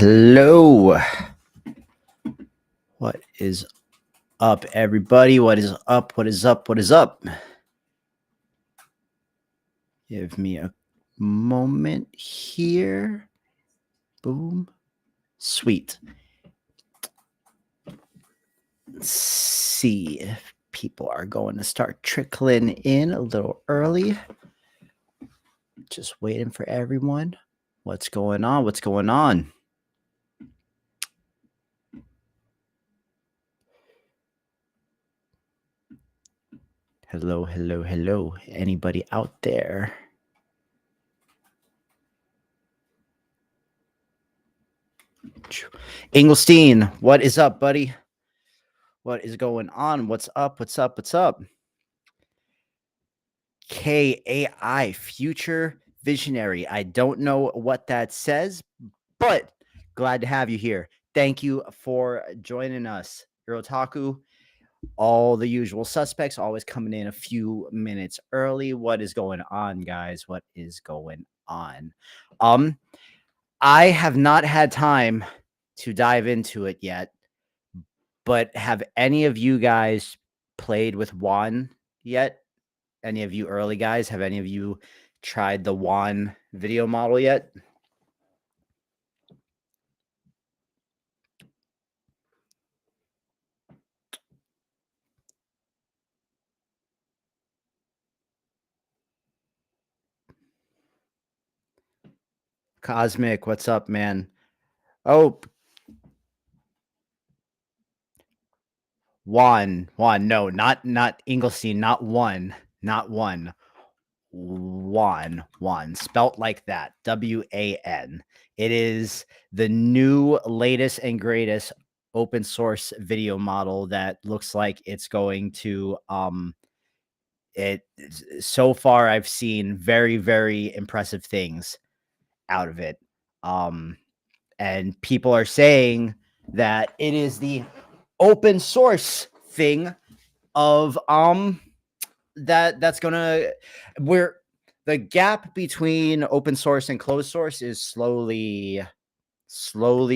Hello. What is up, everybody? What is up? What is up? What is up? Give me a moment here. Boom. Sweet. Let's see if people are going to start trickling in a little early. Just waiting for everyone. What's going on? What's going on? Hello, hello, hello. Anybody out there? Engelstein, what is up, buddy? What is going on? What's up? What's up? What's up? KAI, future visionary. I don't know what that says, but glad to have you here. Thank you for joining us. Hirotaku, all the usual suspects, always coming in a few minutes early. What is going on, guys? What is going on? I have not had time to dive into it yet, but have any of you guys played with Juan yet? Any of you early guys, have any of you tried the Juan video model yet? Cosmic, what's up, man? Oh, Juan, no, not Inglestein, not one, Juan, spelt like that, WAN. It is the new, latest, and greatest open source video model that looks like it's going to so far I've seen very, very impressive things out of it. And people are saying that it is the open source thing of that's gonna where the gap between open source and closed source is slowly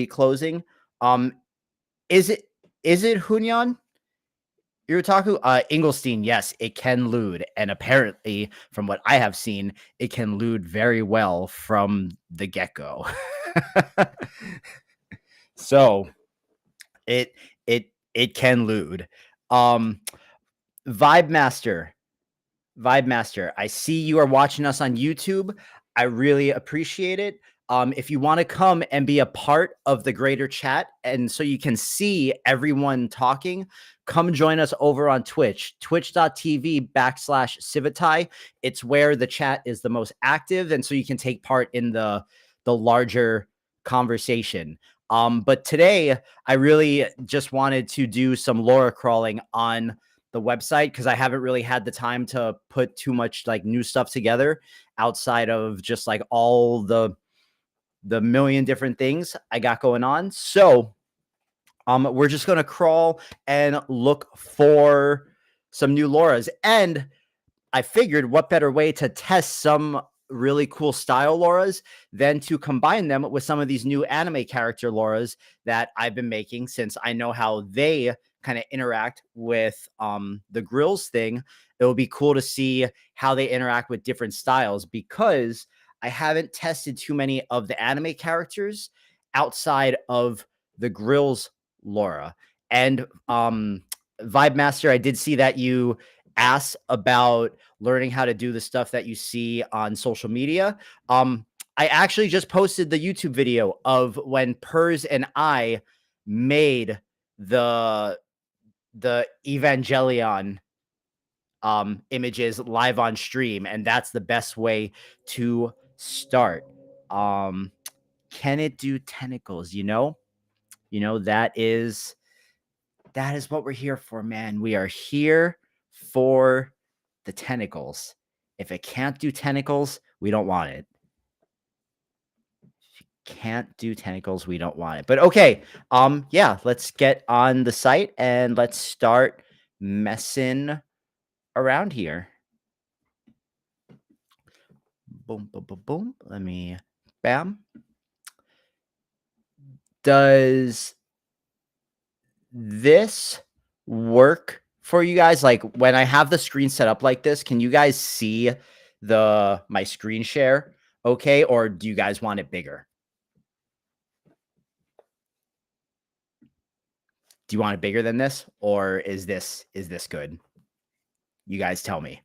closing. Is it Hunyan? Irutaku? Inglestein, yes, it can lewd. And apparently, from what I have seen, it can lewd very well from the get-go. So it can lewd. Vibe Master, I see you are watching us on YouTube. I really appreciate it. If you want to come and be a part of the greater chat, and so you can see everyone talking, come join us over on Twitch, twitch.tv/Civitai. It's where the chat is the most active, and so you can take part in the larger conversation. But today, I really just wanted to do some LoRa crawling on the website because I haven't really had the time to put too much like new stuff together outside of just like all the million different things I got going on. So we're just going to crawl and look for some new LoRas. And I figured what better way to test some really cool style LoRas than to combine them with some of these new anime character LoRas that I've been making, since I know how they kind of interact with the grills thing. It will be cool to see how they interact with different styles, because I haven't tested too many of the anime characters outside of the grills LoRa. And Vibe Master, I did see that you asked about learning how to do the stuff that you see on social media. I actually just posted the YouTube video of when Pers and I made the Evangelion images live on stream, and that's the best way to start. Can it do tentacles? That is what we're here for, man. We are here for the tentacles. If it can't do tentacles, we don't want it. If it can't do tentacles, we don't want it. But okay, yeah, let's get on the site and let's start messing around here. Boom, boom, boom, boom. Let me, bam. Does this work for you guys? Like when I have the screen set up like this, can you guys see my screen share okay, or do you guys want it bigger? Do you want it bigger than this, or is this good? You guys tell me.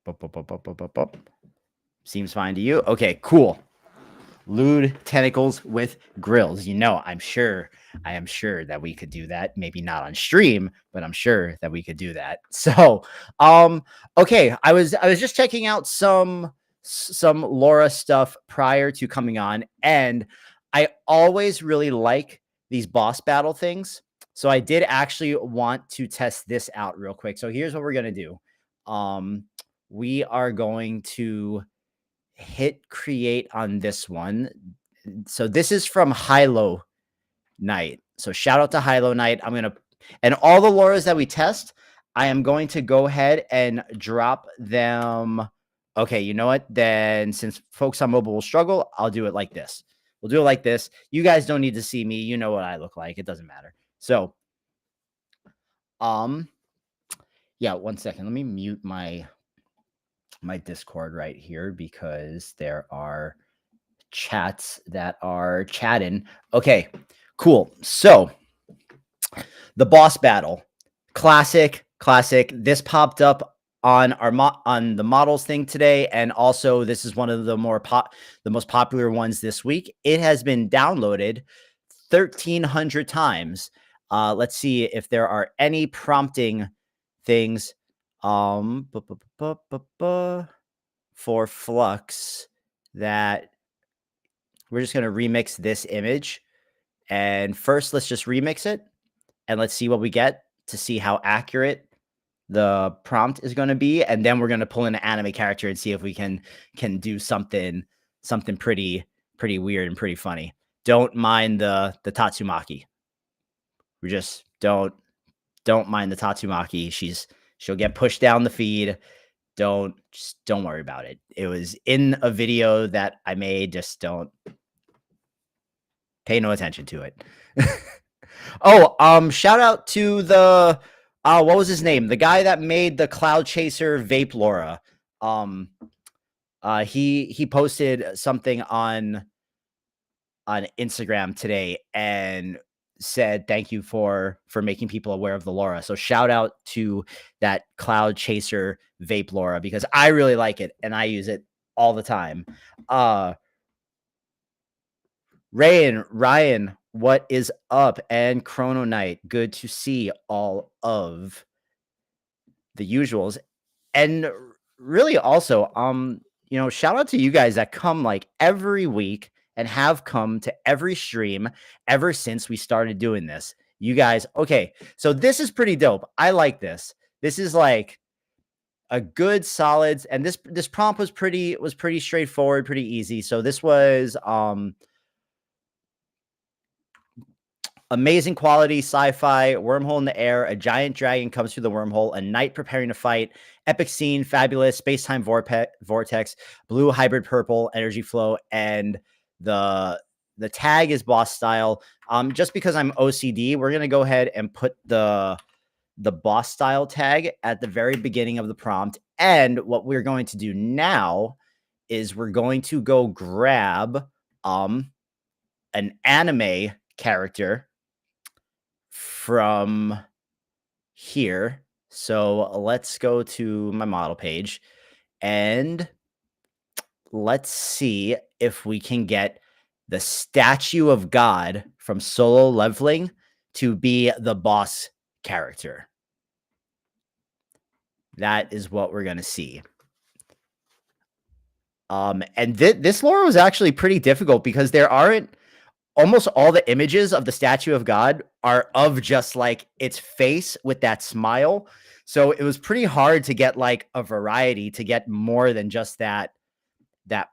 Bup, bup, bup, bup, bup, bup, bup. Seems fine to you. Okay, cool. Lewd tentacles with grills. I am sure that we could do that. Maybe not on stream, but I'm sure that we could do that. So, okay, I was just checking out some LoRa stuff prior to coming on, and I always really like these boss battle things. So I did actually want to test this out real quick. So here's what we're gonna do. We are going to hit create on this one. So this is from Hilo Night. So shout out to Hilo Night. And all the LoRas that we test, I am going to go ahead and drop them. Okay, you know what? Then since folks on mobile will struggle, I'll do it like this. We'll do it like this. You guys don't need to see me. You know what I look like. It doesn't matter. So, yeah, 1 second. Let me mute my Discord right here because there are chats that are chatting. Okay, cool. So the boss battle, classic. This popped up on on the models thing today, and also this is one of the most popular ones this week. It has been downloaded 1,300 times. Let's see if there are any prompting things. For Flux that we're just going to remix this image. And first, let's just remix it and let's see what we get to see how accurate the prompt is going to be. And then we're going to pull in an anime character and see if we can do something pretty weird and pretty funny. Don't mind the Tatsumaki. We just don't mind the Tatsumaki. She'll get pushed down the feed. Don't worry about it. It was in a video that I made. Just don't pay no attention to it. Oh, shout out to the what was his name? The guy that made the Cloud Chaser vape LoRa. He posted something on Instagram today and said thank you for making people aware of the LoRa. So shout out to that Cloud Chaser vape LoRa because I really like it and I use it all the time. Ryan, what is up? And Chrono Knight, good to see all of the usuals. And really also, shout out to you guys that come like every week and have come to every stream ever since we started doing this. You guys, okay, so this is pretty dope. I like this. This is like a good solid, and this prompt was pretty straightforward, pretty easy. So this was amazing quality sci-fi, wormhole in the air, a giant dragon comes through the wormhole, a knight preparing to fight, epic scene, fabulous, space-time vortex, blue hybrid purple, energy flow, and the tag is boss style. Just because I'm OCD, we're going to go ahead and put the boss style tag at the very beginning of the prompt. And what we're going to do now is we're going to go grab an anime character from here. So let's go to my model page and let's see if we can get the statue of God from Solo Leveling to be the boss character. That is what we're going to see. And this lore was actually pretty difficult because there aren't almost all the images of the statue of God are of just like its face with that smile. So it was pretty hard to get like a variety, to get more than just that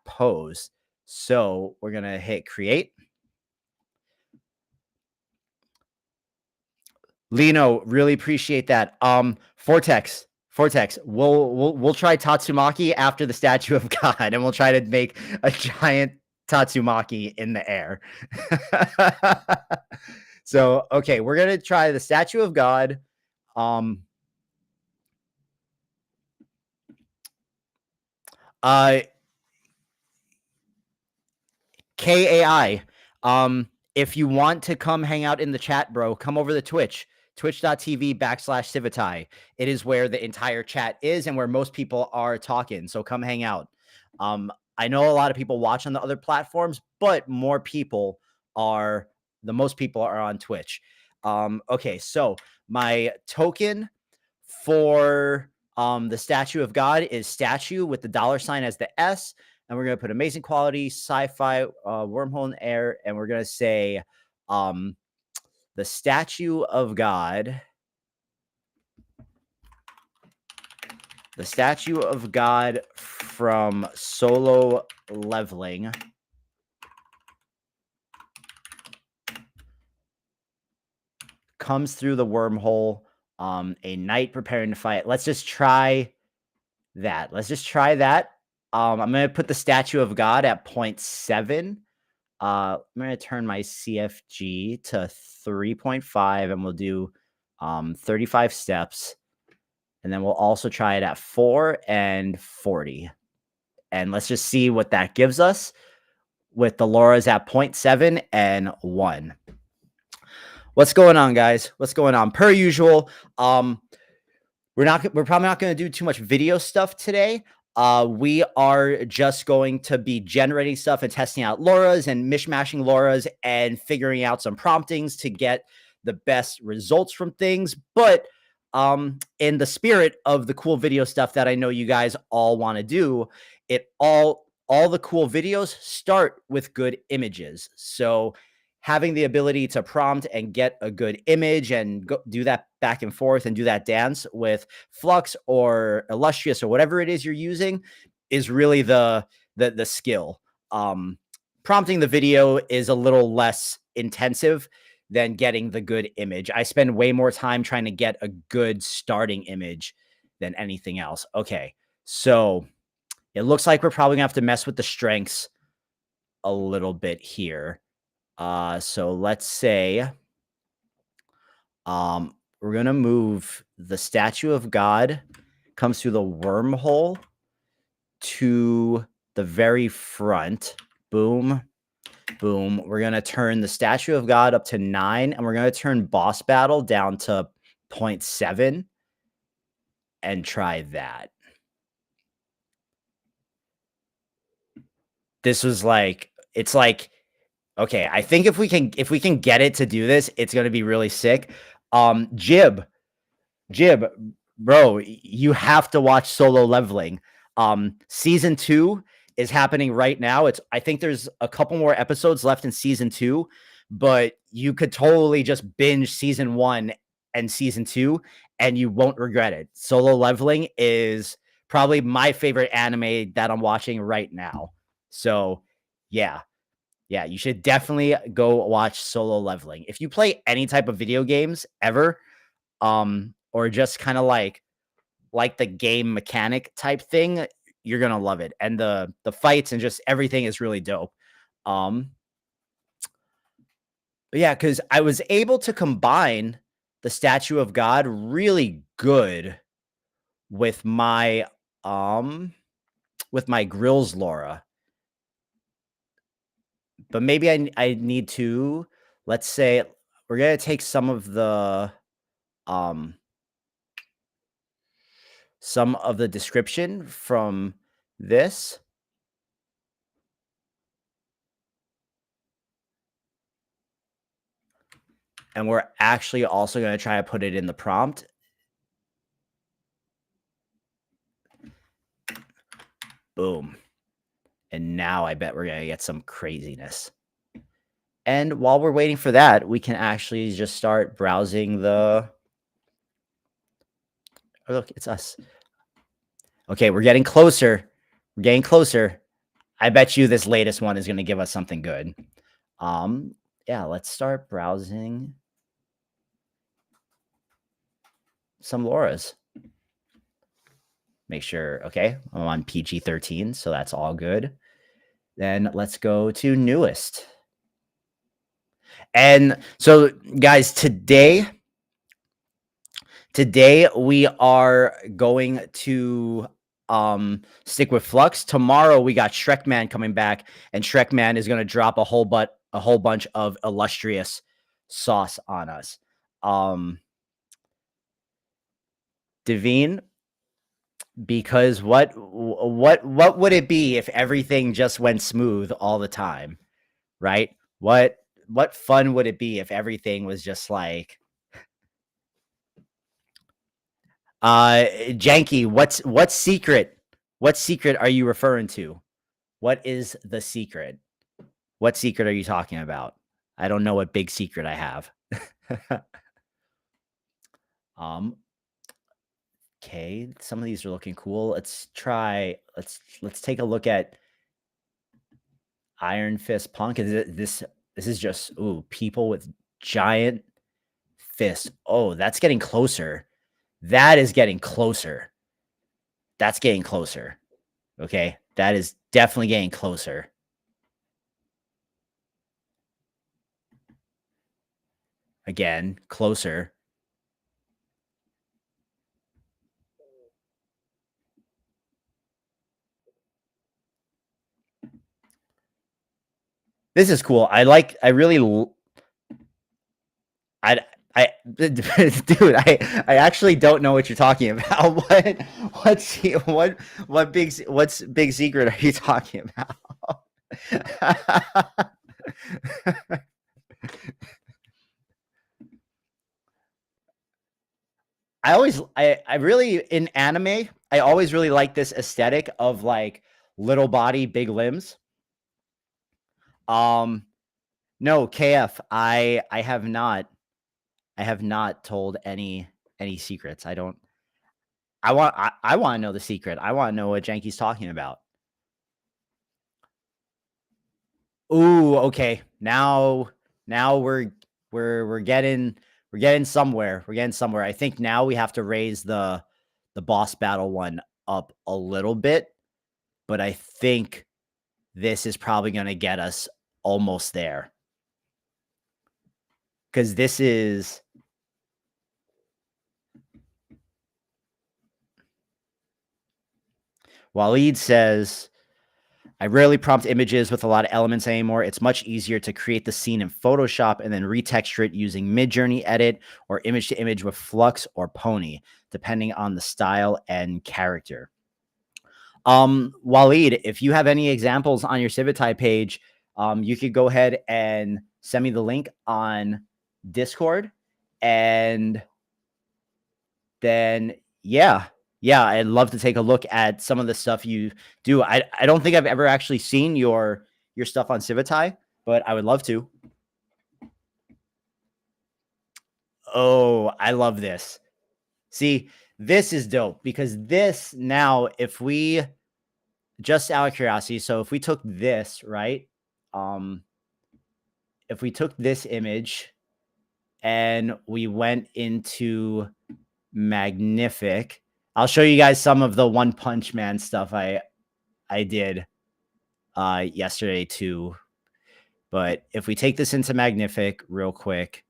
pose. So we're going to hit create. Lino, really appreciate that. Vortex, Vortex, we'll try Tatsumaki after the statue of God, and we'll try to make a giant Tatsumaki in the air. So, okay, we're gonna try the statue of God. Uh, KAI. If you want to come hang out in the chat, bro, come over to Twitch, twitch.tv/Civitai. It is where the entire chat is and where most people are talking. So come hang out. I know a lot of people watch on the other platforms, but most people are on Twitch. Okay, so my token for the statue of God is statue with the $ as the S. And we're going to put amazing quality sci-fi wormhole in air. And we're going to say the statue of God. The statue of God from Solo Leveling. Comes through the wormhole. A knight preparing to fight. Let's just try that. I'm going to put the statue of God at 0.7. I'm going to turn my CFG to 3.5 and we'll do 35 steps. And then we'll also try it at 4 and 40. And let's just see what that gives us with the LoRAs at 0.7 and 1. What's going on, guys? What's going on? Per usual, we're probably not going to do too much video stuff today. We are just going to be generating stuff and testing out LoRAs and mishmashing LoRAs and figuring out some promptings to get the best results from things. But in the spirit of the cool video stuff that I know you guys all want to do, all the cool videos start with good images. So having the ability to prompt and get a good image and do that back and forth and do that dance with Flux or Illustrious or whatever it is you're using is really the skill. Prompting the video is a little less intensive than getting the good image. I spend way more time trying to get a good starting image than anything else. Okay, so it looks like we're probably gonna have to mess with the strengths a little bit here. So let's say we're going to move the statue of God comes through the wormhole to the very front. Boom, boom. We're going to turn the statue of God up to 9, and we're going to turn boss battle down to 0.7 and try that. This was like, it's like, okay, I think if we can get it to do this, it's going to be really sick. Jib, bro, you have to watch Solo Leveling. Season 2 is happening right now. I think there's a couple more episodes left in season 2, but you could totally just binge season 1 and season 2 and you won't regret it. Solo Leveling is probably my favorite anime that I'm watching right now. So, yeah, you should definitely go watch Solo Leveling. If you play any type of video games ever, or just kind of like the game mechanic type thing, you're gonna love it. And the fights and just everything is really dope. But yeah, because I was able to combine the statue of God really good with my Grills LoRA. But maybe I need to, let's say we're going to take some of the description from this. And we're actually also going to try to put it in the prompt. Boom. And now I bet we're going to get some craziness. And while we're waiting for that, we can actually just start browsing the... Oh, look, it's us. Okay, we're getting closer. I bet you this latest one is going to give us something good. Yeah, let's start browsing some LoRAs. Make sure, okay, I'm on PG-13, so that's all good. Then let's go to newest. And so, guys, today we are going to stick with Flux. Tomorrow we got Shrekman coming back, and Shrekman is going to drop a whole bunch of illustrious sauce on us. Devine, because what would it be if everything just went smooth all the time, right? What fun would it be if everything was just like janky? What secret are you referring to? What is the secret? What secret are you talking about? I don't know what big secret I have. Okay, some of these are looking cool. Let's take a look at Iron Fist Punk. This is just people with giant fists. Oh, that's getting closer. That is getting closer. That's getting closer. Okay, that is definitely getting closer. Again, closer. This is cool. I dude, I actually don't know what you're talking about. What big secret are you talking about? I really in anime, I always really like this aesthetic of like little body, big limbs. No, KF, I have not told any secrets. I don't. I want to know the secret. I want to know what Janky's talking about. Ooh, okay. Now we're getting somewhere. We're getting somewhere. I think now we have to raise the boss battle one up a little bit, but I think this is probably going to get us almost there. Cuz this is Waleed says, I rarely prompt images with a lot of elements anymore. It's much easier to create the scene in Photoshop and then retexture it using Midjourney Edit or image to image with Flux or Pony, depending on the style and character. Waleed, if you have any examples on your Civitai page, you could go ahead and send me the link on Discord, and then yeah, I'd love to take a look at some of the stuff you do. I don't think I've ever actually seen your stuff on Civitai, but I would love to. Oh, I love this. See, this is dope because this now, if we just out of curiosity, so if we took this, right? If we took this image and we went into Magnific, I'll show you guys some of the One Punch Man stuff I did yesterday too. But if we take this into Magnific real quick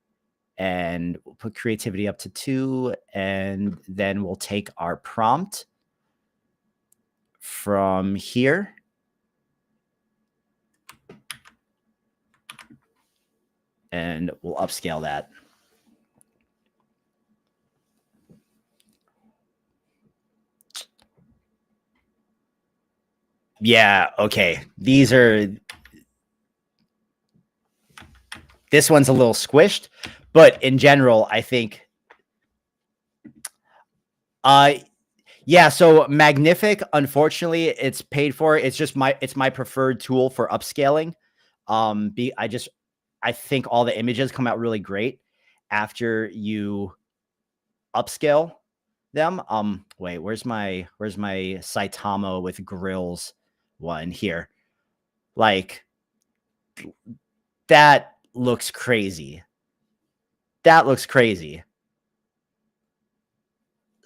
and we'll put creativity up to 2, and then we'll take our prompt from here. And we'll upscale that. Yeah, okay. This one's a little squished, but in general, I think yeah, so Magnific, unfortunately, it's paid for. It's my preferred tool for upscaling. I think all the images come out really great after you upscale them. Wait, where's my Saitama with grills one here? Like that looks crazy. That looks crazy.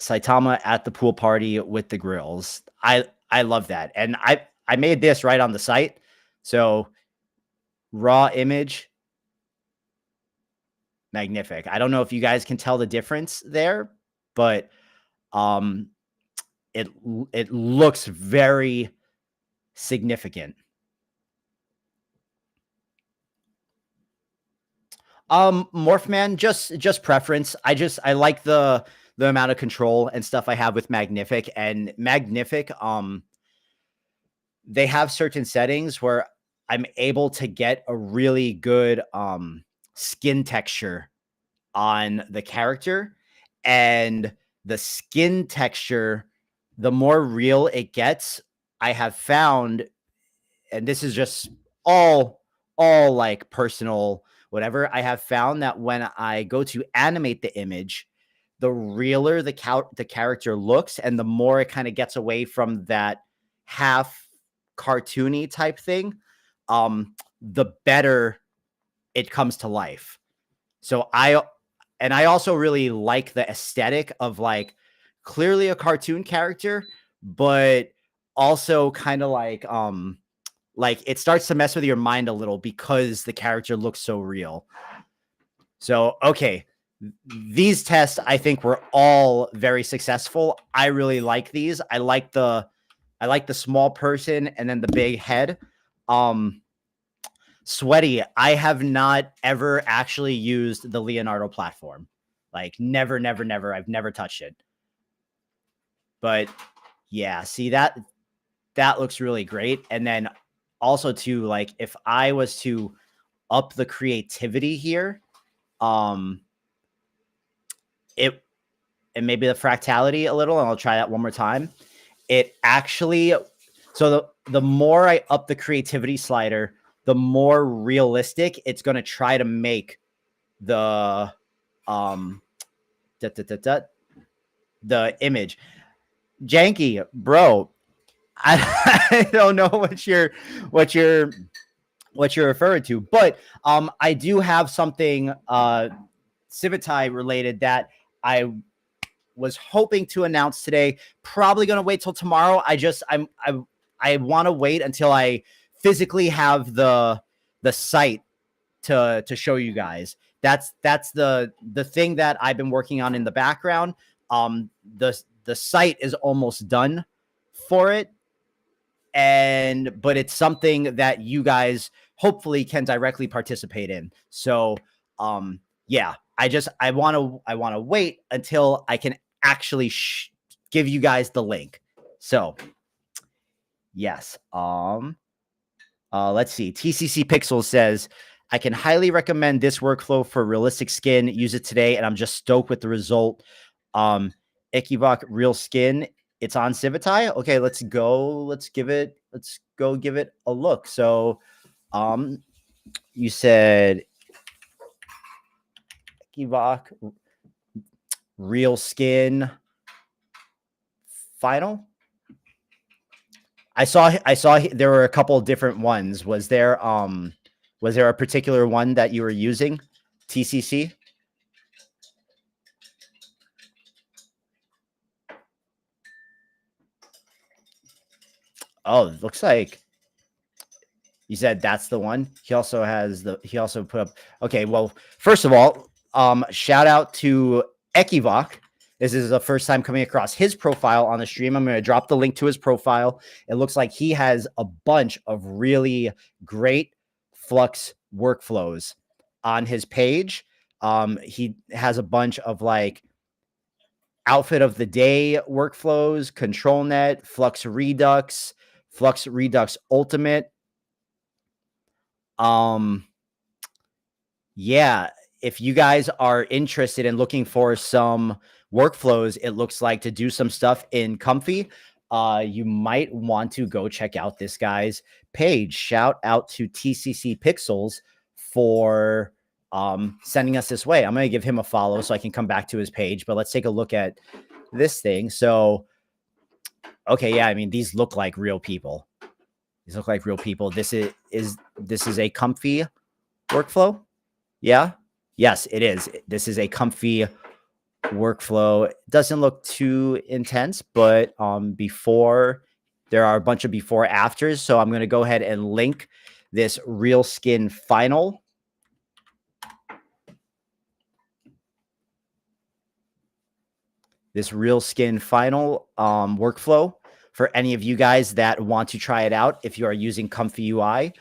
Saitama at the pool party with the grills. I love that. And I made this right on the site. So raw image, magnific. I don't know if you guys can tell the difference there, but it looks very significant. Morphman, just preference. I like the amount of control and stuff I have with Magnific, and Magnific, they have certain settings where I'm able to get a really good skin texture on the character, and the skin texture, the more real it gets, I have found, and this is just all like personal whatever, I have found that when I go to animate the image, the realer the character looks, and the more it kind of gets away from that half cartoony type thing, the better it comes to life. So I also really like the aesthetic of like clearly a cartoon character, but also kind of like it starts to mess with your mind a little because the character looks so real. So, okay. These tests, I think, were all very successful. I really like these. I like the small person and then the big head. Sweaty, I have not ever actually used the Leonardo platform. Like never. I've never touched it. But yeah, see that looks really great. And then also too, like if I was to up the creativity here, it and maybe the fractality a little, and I'll try that one more time. It actually, so the more I up the creativity slider, the more realistic it's going to try to make the the image. Janky, bro, I don't know what you're referring to, but I do have something Civitai related that I was hoping to announce today. Probably going to wait till tomorrow. I want to wait until I physically have the site to show you guys. That's the thing that I've been working on in the background. The site is almost done for it, but it's something that you guys hopefully can directly participate in. So yeah, I want to wait until I can actually give you guys the link. So yes, let's see. TCC Pixels says, I can highly recommend this workflow for realistic skin. Use it today, and I'm just stoked with the result. Equivok Real Skin. It's on Civitai. Okay, let's go give it a look. So, you said Equivok Real Skin final. I saw there were a couple of different ones. Was there a particular one that you were using? TCC? Oh, it looks like you said that's the one. He also put up. Okay, well, first of all, shout out to Equivok. This is the first time coming across his profile on the stream. I'm going to drop the link to his profile. It looks like he has a bunch of really great Flux workflows on his page. He has a bunch of like outfit of the day workflows, ControlNet, Flux Redux Ultimate. Yeah, if you guys are interested in looking for some workflows, it looks like to do some stuff in Comfy, you might want to go check out this guy's page. Shout out to TCC Pixels for sending us this way. I'm going to give him a follow so I can come back to his page, but let's take a look at this thing. So, okay, yeah, I mean, these look like real people. These look like real people. This is a Comfy workflow. Yeah. Yes, it is. This is a Comfy workflow. It doesn't look too intense, but before, there are a bunch of before afters. So I'm going to go ahead and link this real skin final. This real skin final workflow for any of you guys that want to try it out. If you are using Comfy UI,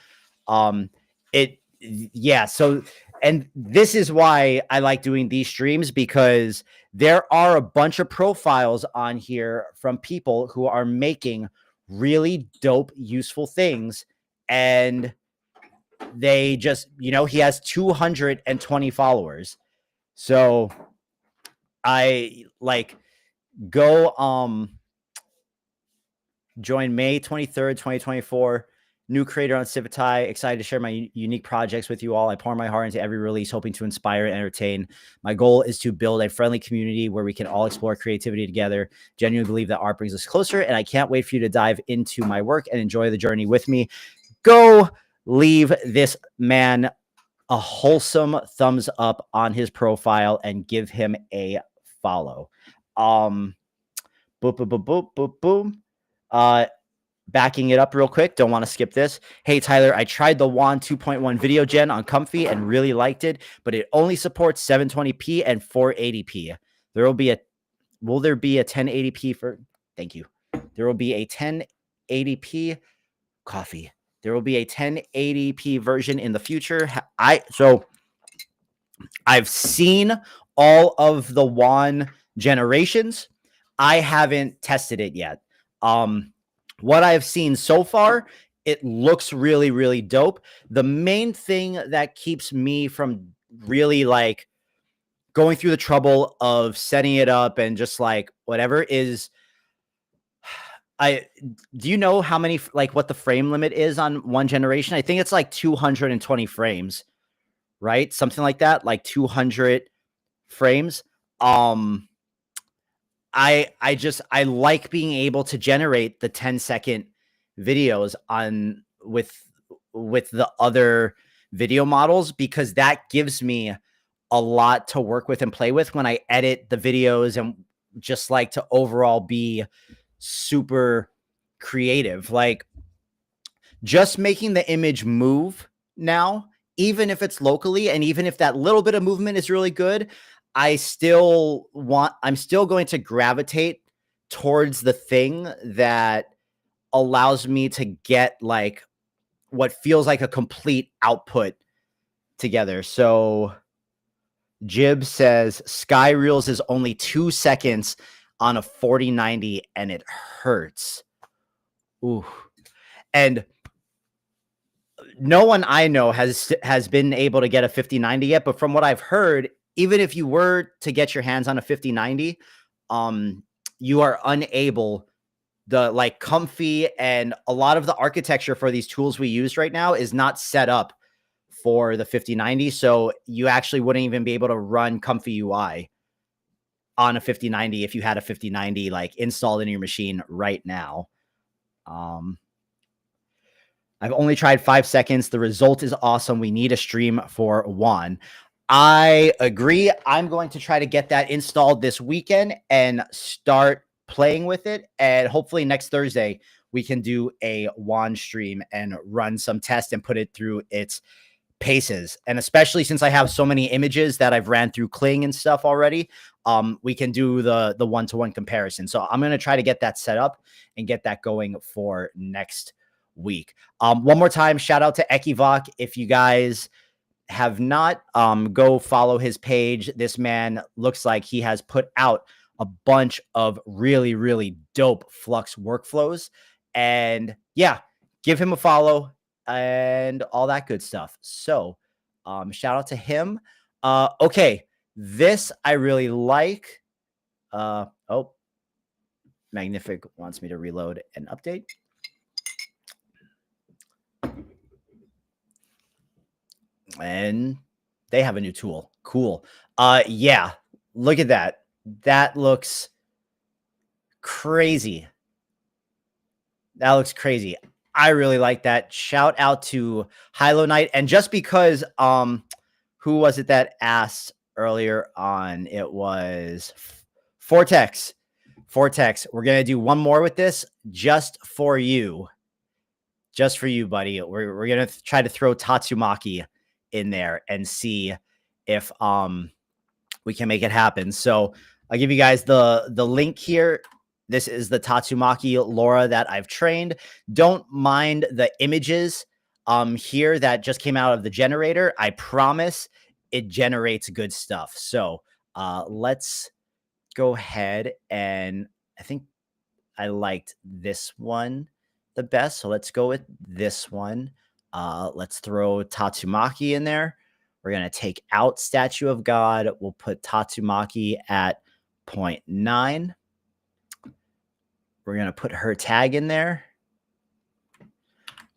yeah. So, and this is why I like doing these streams, because there are a bunch of profiles on here from people who are making really dope, useful things. And they just, he has 220 followers. So I like go, join May 23rd, 2024. New creator on Civitai. Excited to share my unique projects with you all. I pour my heart into every release, hoping to inspire and entertain. My goal is to build a friendly community where we can all explore creativity together. Genuinely believe that art brings us closer, and I can't wait for you to dive into my work and enjoy the journey with me. Go leave this man a wholesome thumbs up on his profile and give him a follow. Boop, boop, boop, boop, boop, boom. Backing it up real quick. Don't want to skip this. Hey, Tyler, I tried the WAN 2.1 video gen on Comfy and really liked it, but it only supports 720p and 480p. Will there be a 1080p for, thank you. There will be a 1080p coffee. There will be a 1080p version in the future. So I've seen all of the WAN generations. I haven't tested it yet. What I've seen so far, it looks really, really dope. The main thing that keeps me from really like going through the trouble of setting it up and just like whatever is, do you know how many, like what the frame limit is on one generation? I think it's like 220 frames, right? Something like that, like 200 frames. I like being able to generate the 10-second videos on with the other video models, because that gives me a lot to work with and play with when I edit the videos, and just like to overall be super creative. Like just making the image move now, even if it's locally, and even if that little bit of movement is really good, I'm still going to gravitate towards the thing that allows me to get like what feels like a complete output together. So Jib says Sky Reels is only 2 seconds on a 4090 and it hurts. Ooh. And no one I know has been able to get a 5090 yet, but from what I've heard, even if you were to get your hands on a 5090, you are unable. The like Comfy and a lot of the architecture for these tools we use right now is not set up for the 5090. So you actually wouldn't even be able to run Comfy UI on a 5090 if you had a 5090 like installed in your machine right now. I've only tried 5 seconds. The result is awesome. We need a stream for WAN. I agree. I'm going to try to get that installed this weekend and start playing with it. And hopefully next Thursday, we can do a WAN stream and run some tests and put it through its paces. And especially since I have so many images that I've ran through Kling and stuff already, we can do the one-to-one comparison. So I'm going to try to get that set up and get that going for next week. One more time, shout out to Ekivok. If you guys have not, go follow his page. This man looks like he has put out a bunch of really, really dope Flux workflows. And yeah, give him a follow and all that good stuff. So shout out to him. Okay, this I really like. Magnific wants me to reload and update. And they have a new tool. Cool. Yeah, look at that. That looks crazy. That looks crazy. I really like that. Shout out to Hilo Knight. And just because, who was it that asked earlier on. It was Vortex. Vortex. We're going to do one more with this just for you. Just for you, buddy. We're going to try to throw Tatsumaki in there and see if we can make it happen. So I'll give you guys the link here. This is the Tatsumaki LoRa that I've trained. Don't mind the images here that just came out of the generator. I promise it generates good stuff. So let's go ahead, and I think I liked this one the best. So let's go with this one. Let's throw Tatsumaki in there. We're going to take out Statue of God. We'll put Tatsumaki at 0.9. We're going to put her tag in there.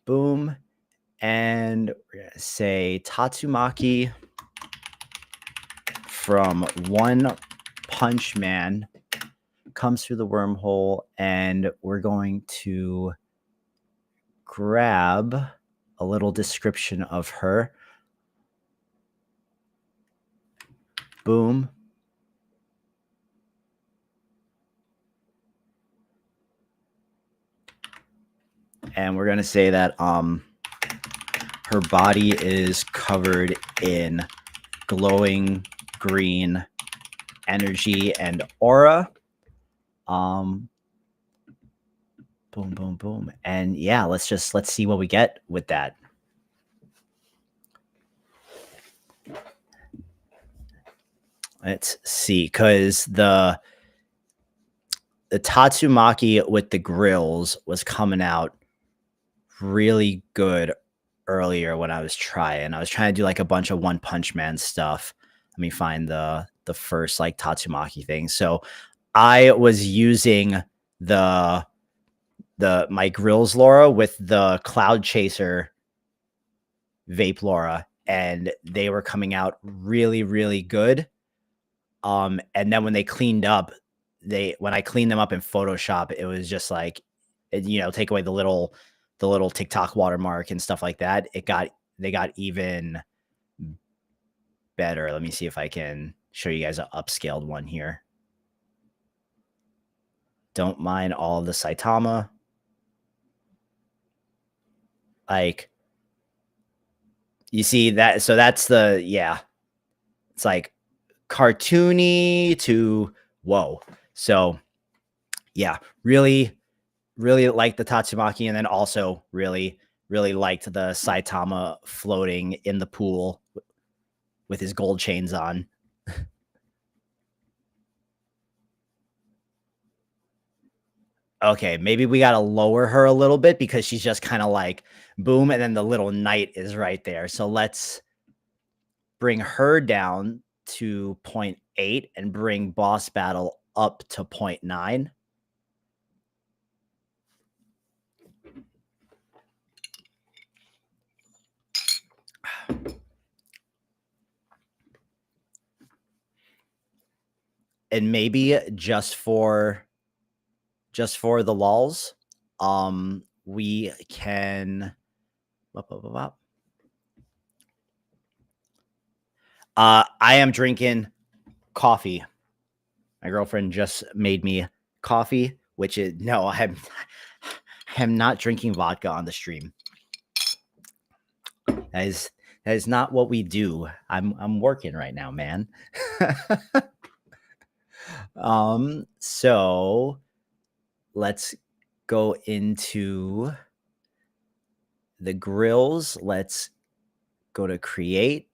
Boom. And we're going to say Tatsumaki from One Punch Man comes through the wormhole, and we're going to grab a little description of her. Boom. And we're going to say that her body is covered in glowing green energy and aura. Boom, boom, boom. And yeah, let's see what we get with that. Let's see, because the Tatsumaki with the grills was coming out really good earlier when I was trying. I was trying to do like a bunch of One Punch Man stuff. Let me find the first like Tatsumaki thing. So I was using my grills LoRa with the Cloud Chaser vape LoRa, and they were coming out really, really good. And then when they cleaned up, when I cleaned them up in Photoshop, it was just like, take away the little TikTok watermark and stuff like that. They got even better. Let me see if I can show you guys an upscaled one here. Don't mind all of the Saitama. Like, you see that? So that's it's like cartoony to whoa. So yeah, really, really liked the Tatsumaki, and then also really, really liked the Saitama floating in the pool with his gold chains on. Okay, maybe we got to lower her a little bit because she's just kind of like boom, and then the little knight is right there. So let's bring her down to 0.8 and bring Boss Battle up to 0.9. And maybe just for the lulz, we can I am drinking coffee. My girlfriend just made me coffee, which is no, I am not drinking vodka on the stream. That is not what we do. I'm working right now, man. So let's go into the grills. Let's go to create.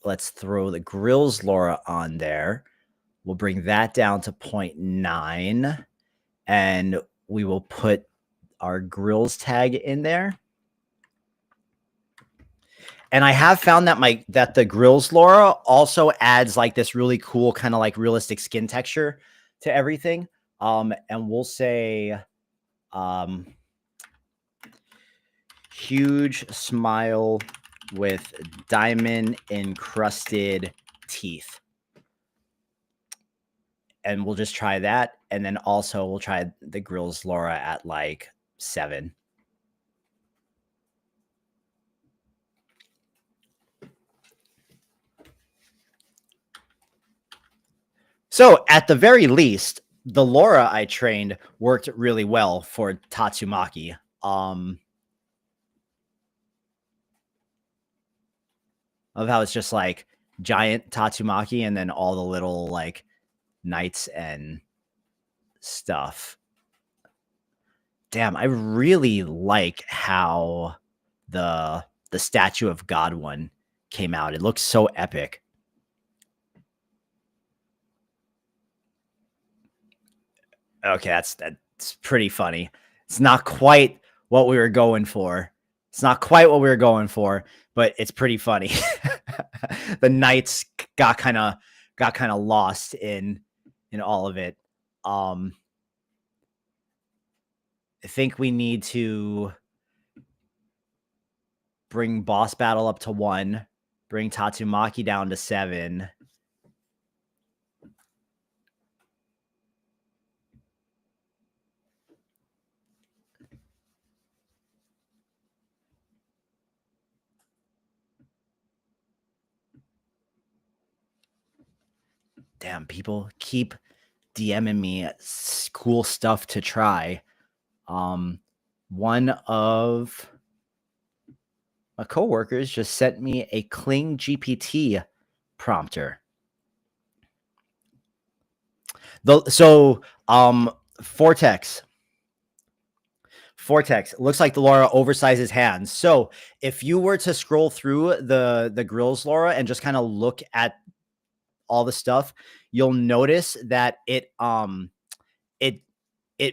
Let's throw the grills LoRa on there. We'll bring that down to 0.9, and we will put our grills tag in there. And I have found that the grills LoRa also adds like this really cool kind of like realistic skin texture to everything. And we'll say huge smile with diamond encrusted teeth. And we'll just try that. And then also we'll try the grills LoRa at like 7. So at the very least, the LoRA I trained worked really well for Tatsumaki. Of how it's just like giant Tatsumaki and then all the little like knights and stuff. Damn, I really like how the statue of God one came out. It looks so epic. Okay, that's pretty funny. It's not quite what we were going for. It's not quite what we were going for, but it's pretty funny. The knights got kind of lost in all of it. I think we need to bring boss battle up to 1, bring Tatsumaki down to 7. Damn, people keep DMing me cool stuff to try. One of my coworkers just sent me a Kling GPT prompter. Vortex looks like the LoRA oversizes hands. So if you were to scroll through the grills LoRA and just kind of look at all the stuff, you'll notice that it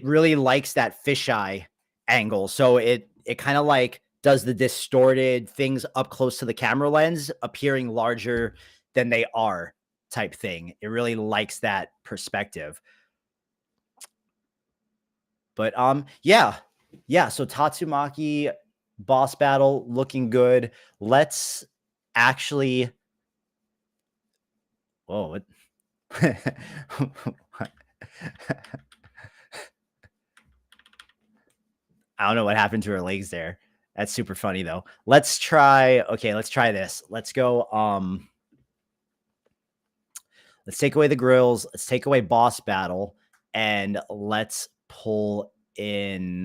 really likes that fisheye angle. So it kind of like does the distorted things up close to the camera lens appearing larger than they are type thing. It really likes that perspective. But yeah. So Tatsumaki boss battle looking good. Let's actually. Whoa! What? I don't know what happened to her legs there. That's super funny though. Let's try. Okay, let's try this. Let's go. Let's take away the grills. Let's take away boss battle, and let's pull in.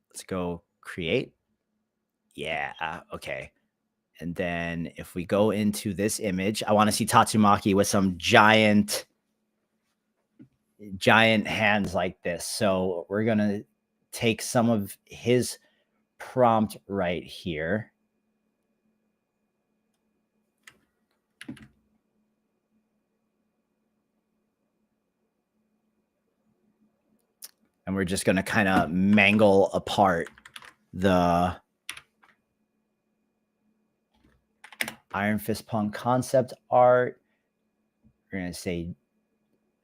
Let's go create. Yeah. Okay. And then if we go into this image, I want to see Tatsumaki with some giant hands like this. So we're going to take some of his prompt right here. And we're just going to kind of mangle apart the Iron Fist Punk concept art. We're going to say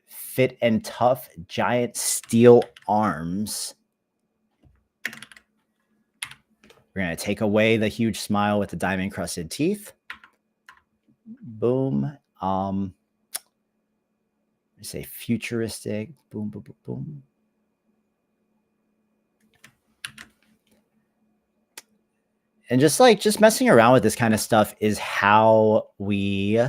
fit and tough giant steel arms. We're going to take away the huge smile with the diamond crusted teeth. Boom. Say futuristic. Boom, boom, boom, boom. And just messing around with this kind of stuff is how we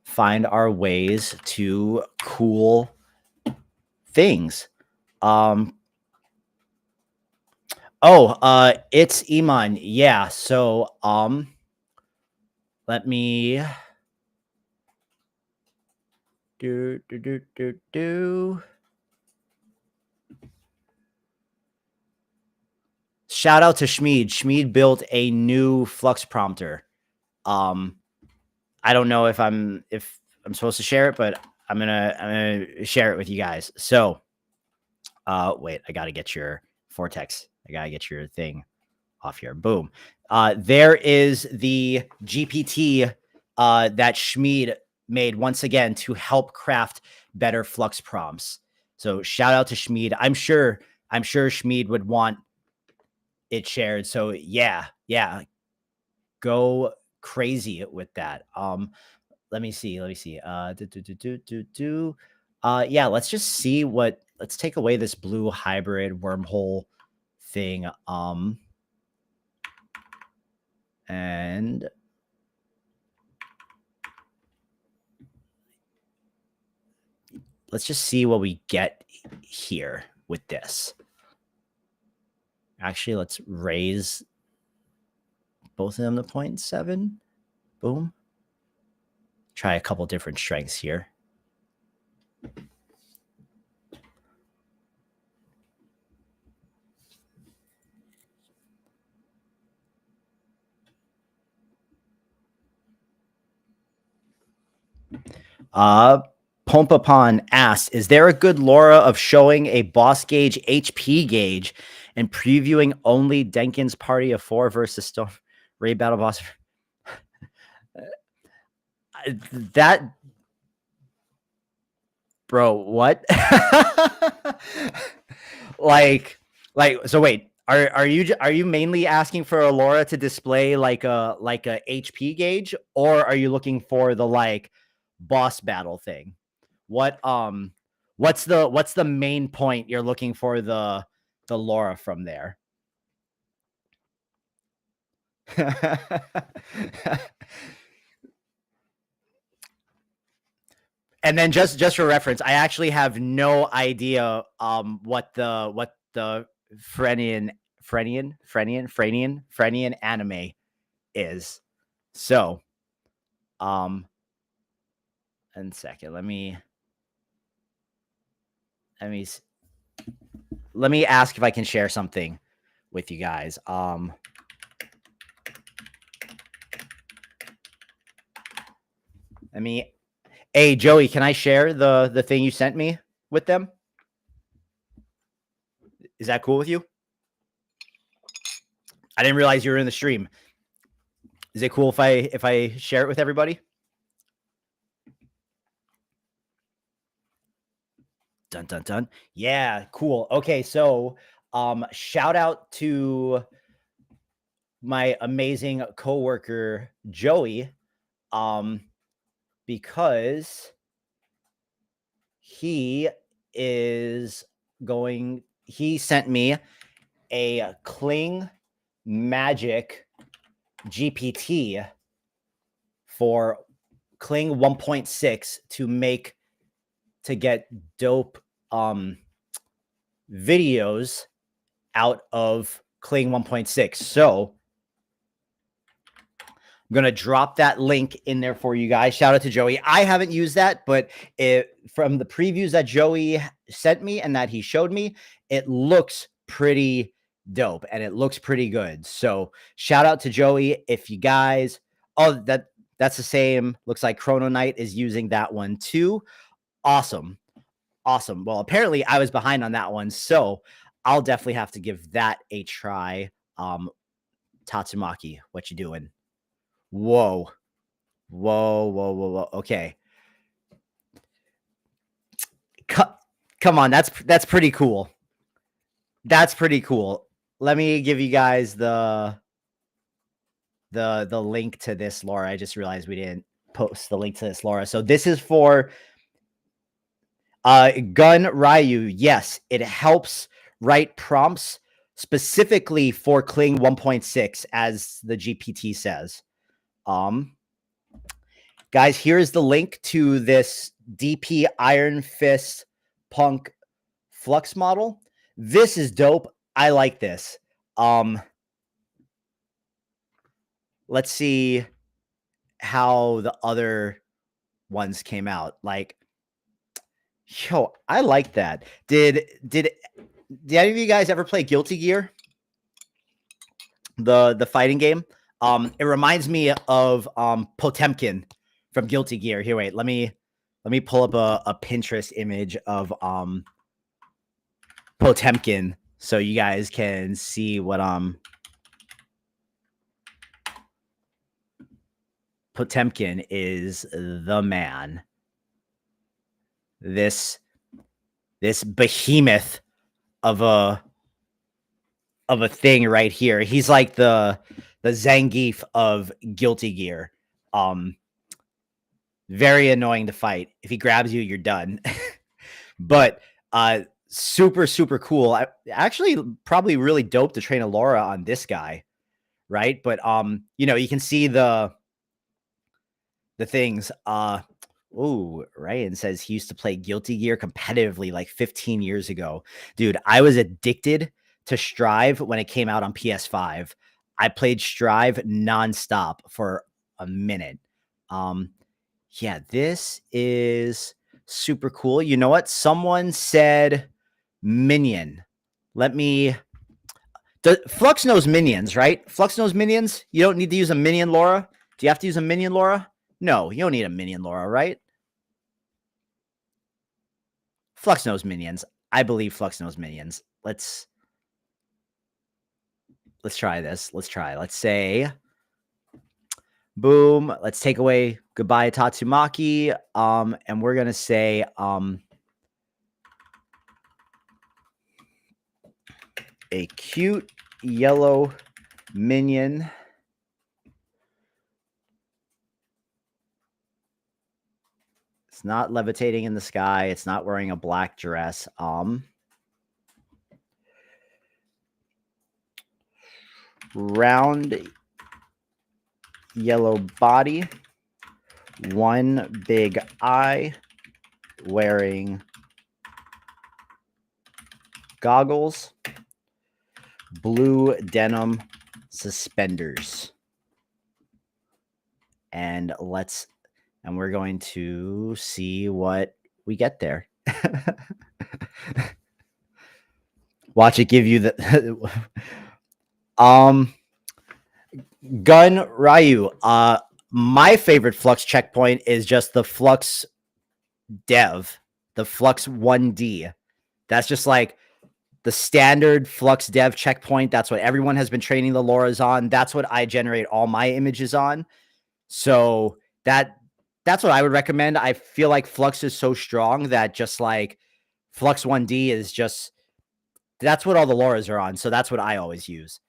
find our ways to cool things. It's Iman. Yeah. So, let me do. Shout out to Schmied. Schmied built a new flux prompter. I don't know if I'm supposed to share it, but I'm gonna share it with you guys. So, wait, I gotta get your Vortex. I gotta get your thing off here. Boom. There is the GPT that Schmied made once again to help craft better flux prompts. So shout out to Schmied. I'm sure Schmied would want it shared. So yeah, go crazy with that. Let me see. Yeah, let's just see what. Let's take away this blue hybrid wormhole thing. And let's just see what we get here with this. Actually, let's raise both of them to 0.7. Boom. Try a couple different strengths here. Pompapon asked, is there a good LoRa of showing a boss gauge HP gauge and previewing only Denkin's party of 4 versus Stone Ray Battle Boss? That, bro, what? like, so wait, are you mainly asking for a LoRa to display like a HP gauge, or are you looking for the like boss battle thing? What's the main point you're looking for the LoRa from there? And then just for reference, I actually have no idea what the Frenian anime is. So and second, let me ask if I can share something with you guys. Hey, Joey, can I share the thing you sent me with them? Is that cool with you? I didn't realize you were in the stream. Is it cool if I share it with everybody? Dun dun dun. Yeah, cool. Okay, so shout out to my amazing coworker Joey, because he sent me a Kling Magic GPT for Kling 1.6 to get dope videos out of Kling 1.6. So I'm going to drop that link in there for you guys. Shout out to Joey. I haven't used that, but from the previews that Joey sent me and that he showed me, it looks pretty dope and it looks pretty good. So shout out to Joey. If you guys, that's the same. Looks like Chrono Knight is using that one too. Awesome. Well, apparently I was behind on that one, so I'll definitely have to give that a try. Tatsumaki, what you doing? Whoa. Okay. Come on, that's pretty cool. That's pretty cool. Let me give you guys the link to this LoRa. I just realized we didn't post the link to this LoRa. So this is for Gun Ryu. Yes, it helps write prompts specifically for Kling 1.6, as the GPT says. Guys, here's the link to this DP Iron Fist Punk Flux model. This is dope. I like this. Let's see how the other ones came out. Like, yo, I like that. Did any of you guys ever play Guilty Gear? The fighting game? It reminds me of Potemkin from Guilty Gear. Here, wait, let me pull up a Pinterest image of Potemkin so you guys can see what Potemkin is the man. This behemoth of a thing right here. He's like the Zangief of Guilty Gear. Very annoying to fight. If he grabs you, you're done. But super cool. Actually, probably really dope to train a LoRa on this guy, right? But you know, you can see the things. Ooh, Ryan says he used to play Guilty Gear competitively like 15 years ago. Dude, I was addicted to Strive when it came out on PS5. I played Strive nonstop for a minute. Yeah, this is super cool. You know what? Someone said Minion. Let me. Flux knows minions, right? Flux knows minions. You don't need to use a minion LoRa. Do you have to use a minion LoRa? No, you don't need a minion LoRa, right? Flux knows minions. I believe Flux knows minions. Let's try this. Let's say boom. Let's take away goodbye Tatsumaki. And we're gonna say a cute yellow minion. It's not levitating in the sky. It's not wearing a black dress. Round yellow body, one big eye, wearing goggles, blue denim suspenders. And we're going to see what we get there. Watch it give you the Gun Ryu. My favorite Flux checkpoint is just the Flux Dev, the Flux 1D. That's just like the standard Flux Dev checkpoint. That's what everyone has been training the LoRas on. That's what I generate all my images on. So that's what I would recommend. I feel like Flux is so strong that just like Flux 1D is just, that's what all the LoRas are on. So that's what I always use.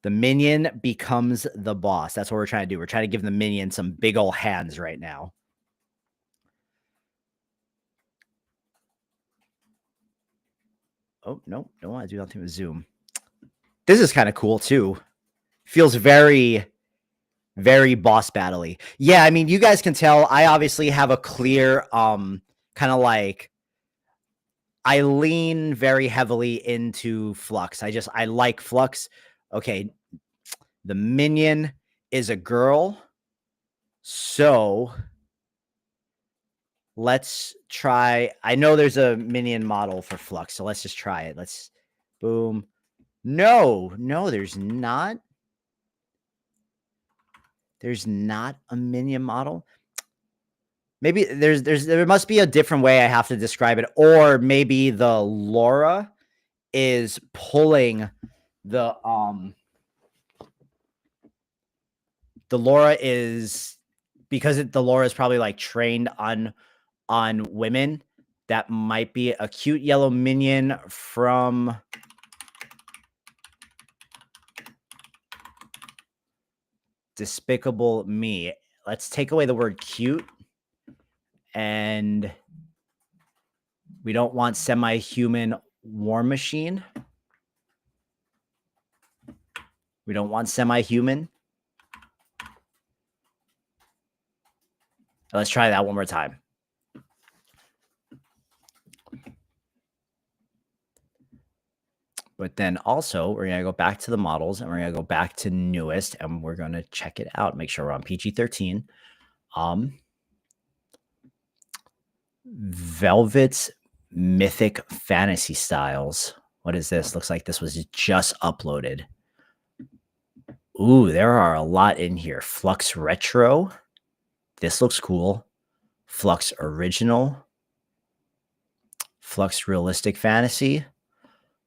The minion becomes the boss. That's what we're trying to do. We're trying to give the minion some big old hands right now. Oh, no, don't want to do nothing with zoom. This is kind of cool too. Feels very, very boss battle-y. Yeah, I mean, you guys can tell I obviously have a clear, kind of like, I lean very heavily into Flux. I like Flux. Okay, the minion is a girl. So let's try. I know there's a minion model for Flux, so let's just try it. Let's boom. No, there's not. There's not a minion model. Maybe there must be a different way I have to describe it, or maybe the LoRa is pulling the LoRa is because the LoRa is probably like trained on women. That might be a cute yellow minion from Despicable Me. Let's take away the word cute. And we don't want semi-human War Machine. We don't want semi-human. Let's try that one more time. But then also, we're going to go back to the models, and we're going to go back to newest, and we're going to check it out. Make sure we're on PG-13. Velvet's Mythic Fantasy Styles. What is this? Looks like this was just uploaded. Ooh, there are a lot in here. Flux Retro. This looks cool. Flux Original. Flux Realistic Fantasy.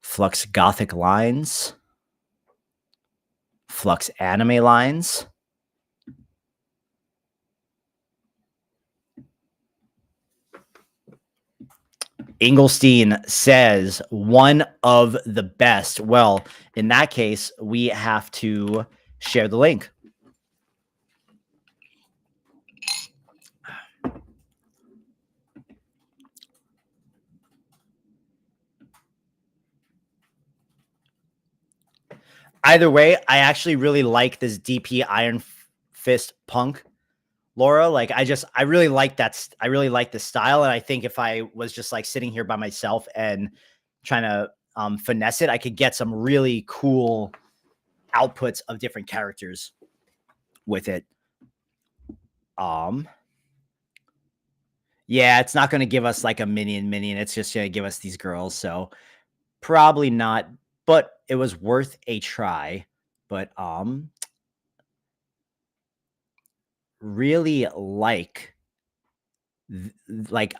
Flux Gothic Lines. Flux Anime Lines. Engelstein says one of the best. Well, in that case, we have to share the link. Either way, I actually really like this DP Iron Fist Punk LoRA. Like I really like that. I really like the style. And I think if I was just like sitting here by myself and trying to finesse it, I could get some really cool outputs of different characters with it. Yeah, it's not going to give us like a minion. It's just going to give us these girls. So probably not, but it was worth a try. But really like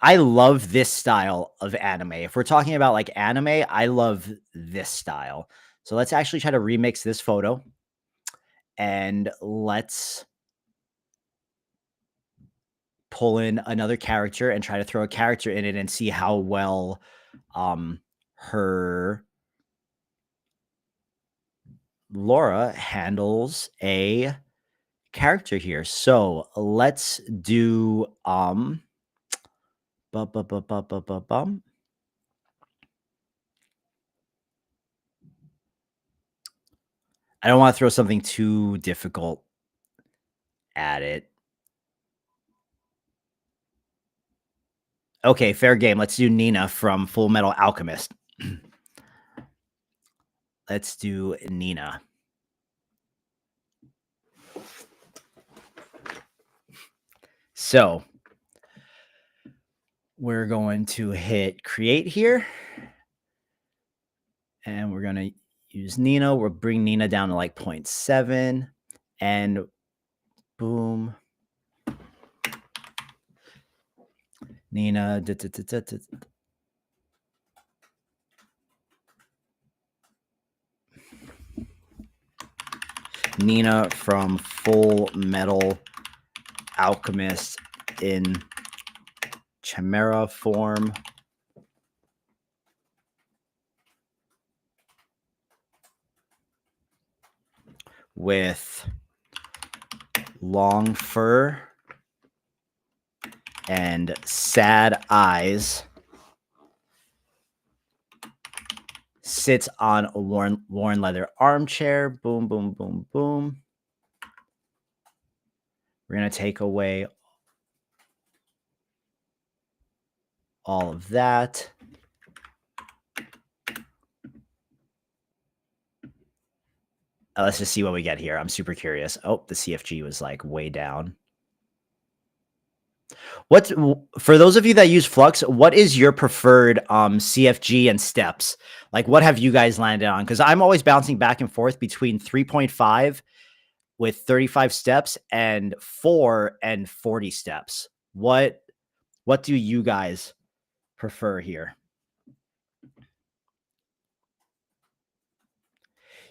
I love this style of anime. If we're talking about like anime, I love this style. So let's actually try to remix this photo and let's pull in another character and try to throw a character in it and see how well her LoRA handles a character here. So let's do bum. I don't want to throw something too difficult at it. Okay, fair game. Let's do Nina from Full Metal Alchemist. Let's do Nina. So we're going to hit create here. And we're going to use Nina. We'll bring Nina down to like 0.7 and boom. Nina. Nina from Full Metal Alchemist in Chimera form. With long fur and sad eyes. Sits on a worn leather armchair. Boom, boom, boom, boom. We're going to take away all of that. Let's just see what we get here. I'm super curious. Oh, the CFG was like way down. What's for those of you that use Flux, what is your preferred CFG and steps? Like what have you guys landed on? Because I'm always bouncing back and forth between 3.5 with 35 steps and 4 and 40 steps. What do you guys prefer here?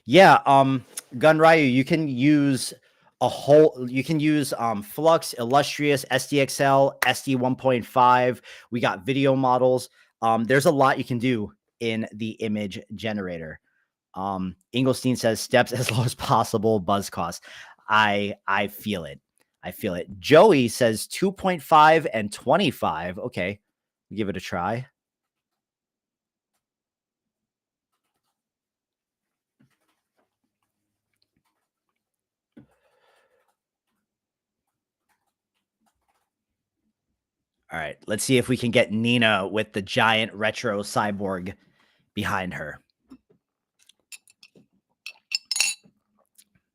Yeah, Gun Ryu, you can use Flux, Illustrious, SDXL, SD 1.5. We got video models. There's a lot you can do in the image generator. Inglestein says steps as low as possible, buzz cost. I feel it. I feel it. Joey says 2.5 and 25. Okay, give it a try. All right, let's see if we can get Nina with the giant retro cyborg behind her.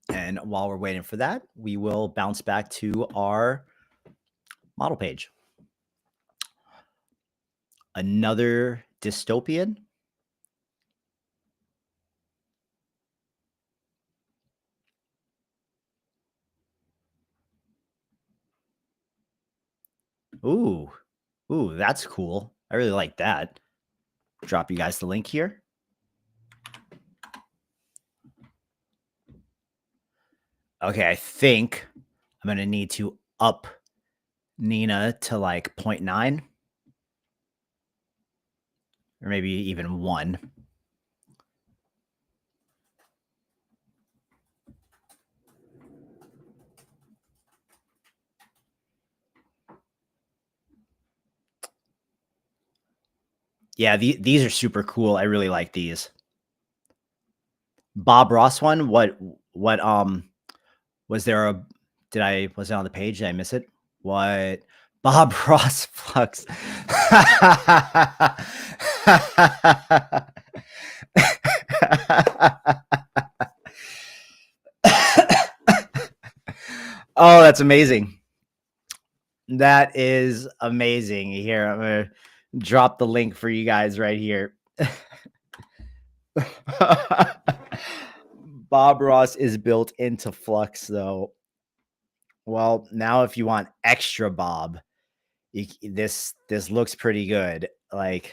And while we're waiting for that, we will bounce back to our model page. Another dystopian. Ooh, that's cool. I really like that. Drop you guys the link here. Okay, I think I'm going to need to up Nina to like 0.9 or maybe even 1. Yeah, these are super cool. I really like these. Bob Ross one. What was there was it on the page? Did I miss it? What? Bob Ross Flux. Oh, that's amazing. That is amazing. Here, I'm going to drop the link for you guys right here. Bob Ross is built into Flux, though. Well, now if you want extra Bob, this looks pretty good. Like,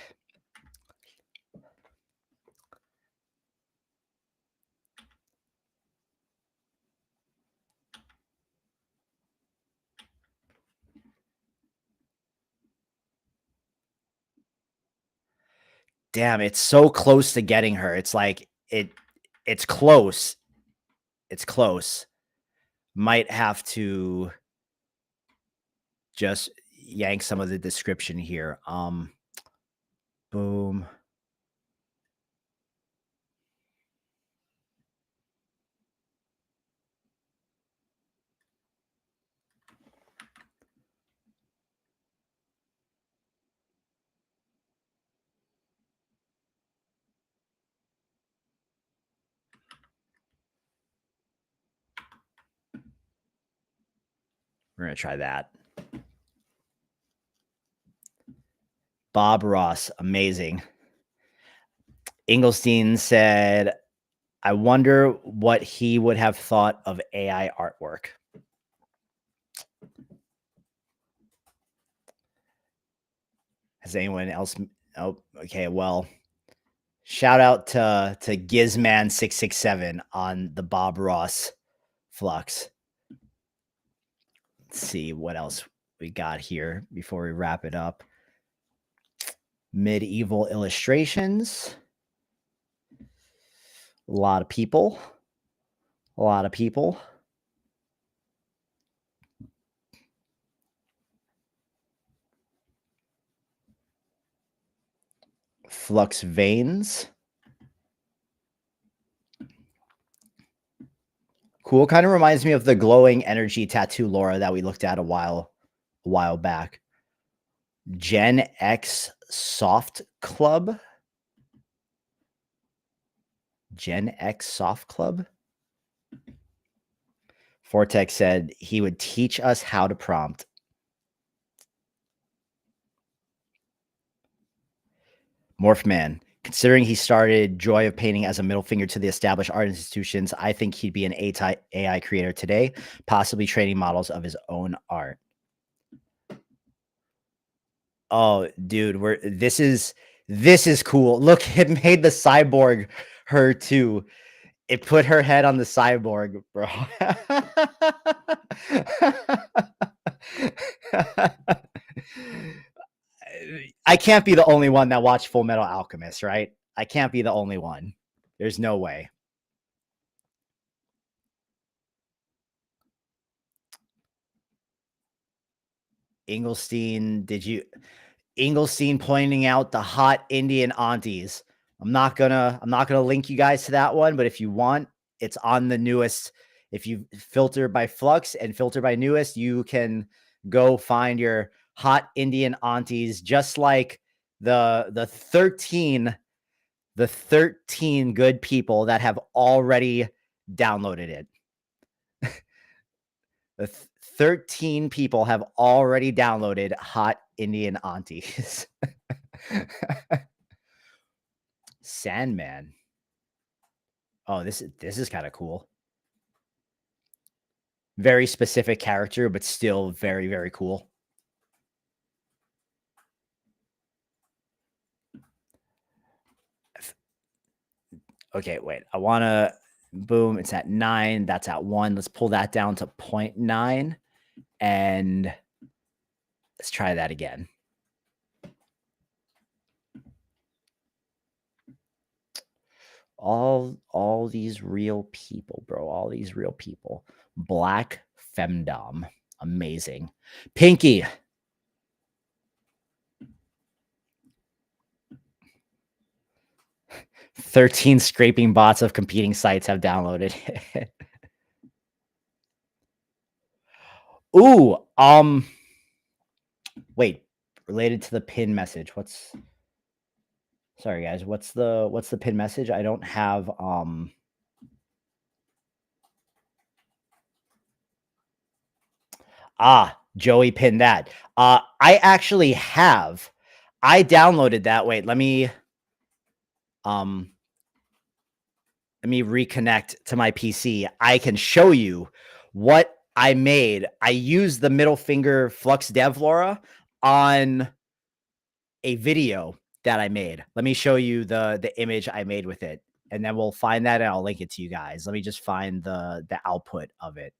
damn, it's so close to getting her. It's like it's close. It's close. Might have to just yank some of the description here. Boom. We're going to try that. Bob Ross, amazing. Engelstein said, I wonder what he would have thought of AI artwork. Has anyone else? Oh, okay. Well, shout out to Gizman667 on the Bob Ross Flux. Let's see what else we got here before we wrap it up. Medieval illustrations. A lot of people. A lot of people. Flux veins. Cool. Kind of reminds me of the glowing energy tattoo LoRA that we looked at a while back. Gen X Soft Club. Gen X Soft Club. Vortex said he would teach us how to prompt. Morphman, considering he started Joy of Painting as a middle finger to the established art institutions, I think he'd be an AI creator today, possibly training models of his own art. Oh, dude, this is cool. Look, it made the cyborg her too. It put her head on the cyborg, bro. I can't be the only one that watched Full Metal Alchemist, right? I can't be the only one. There's no way. Engelstein, Engelstein pointing out the hot Indian aunties. I'm not gonna link you guys to that one, but if you want, it's on the newest. If you filter by Flux and filter by newest, you can go find your hot Indian aunties, just like the 13 good people that have already downloaded it. The 13 people have already downloaded hot Indian aunties. Sandman. Oh, this is kind of cool. Very specific character, but still very, very cool. Okay, wait. I want to boom. It's at 9. That's at 1. Let's pull that down to 0.9 and let's try that again. All these real people, bro. All these real people. Black femdom. Amazing. Pinky. "13 scraping bots of competing sites have downloaded it." Ooh, Wait, related to the pin message. Sorry guys, what's the pin message? I don't have Joey pinned that. I actually have. I downloaded that. Wait, um let me reconnect to my PC. I can show you what I made. I used the middle finger flux dev LoRa on a video that I made. Let me show you the image I made with it, and then we'll find that and I'll link it to you guys. Let me just find the output of it.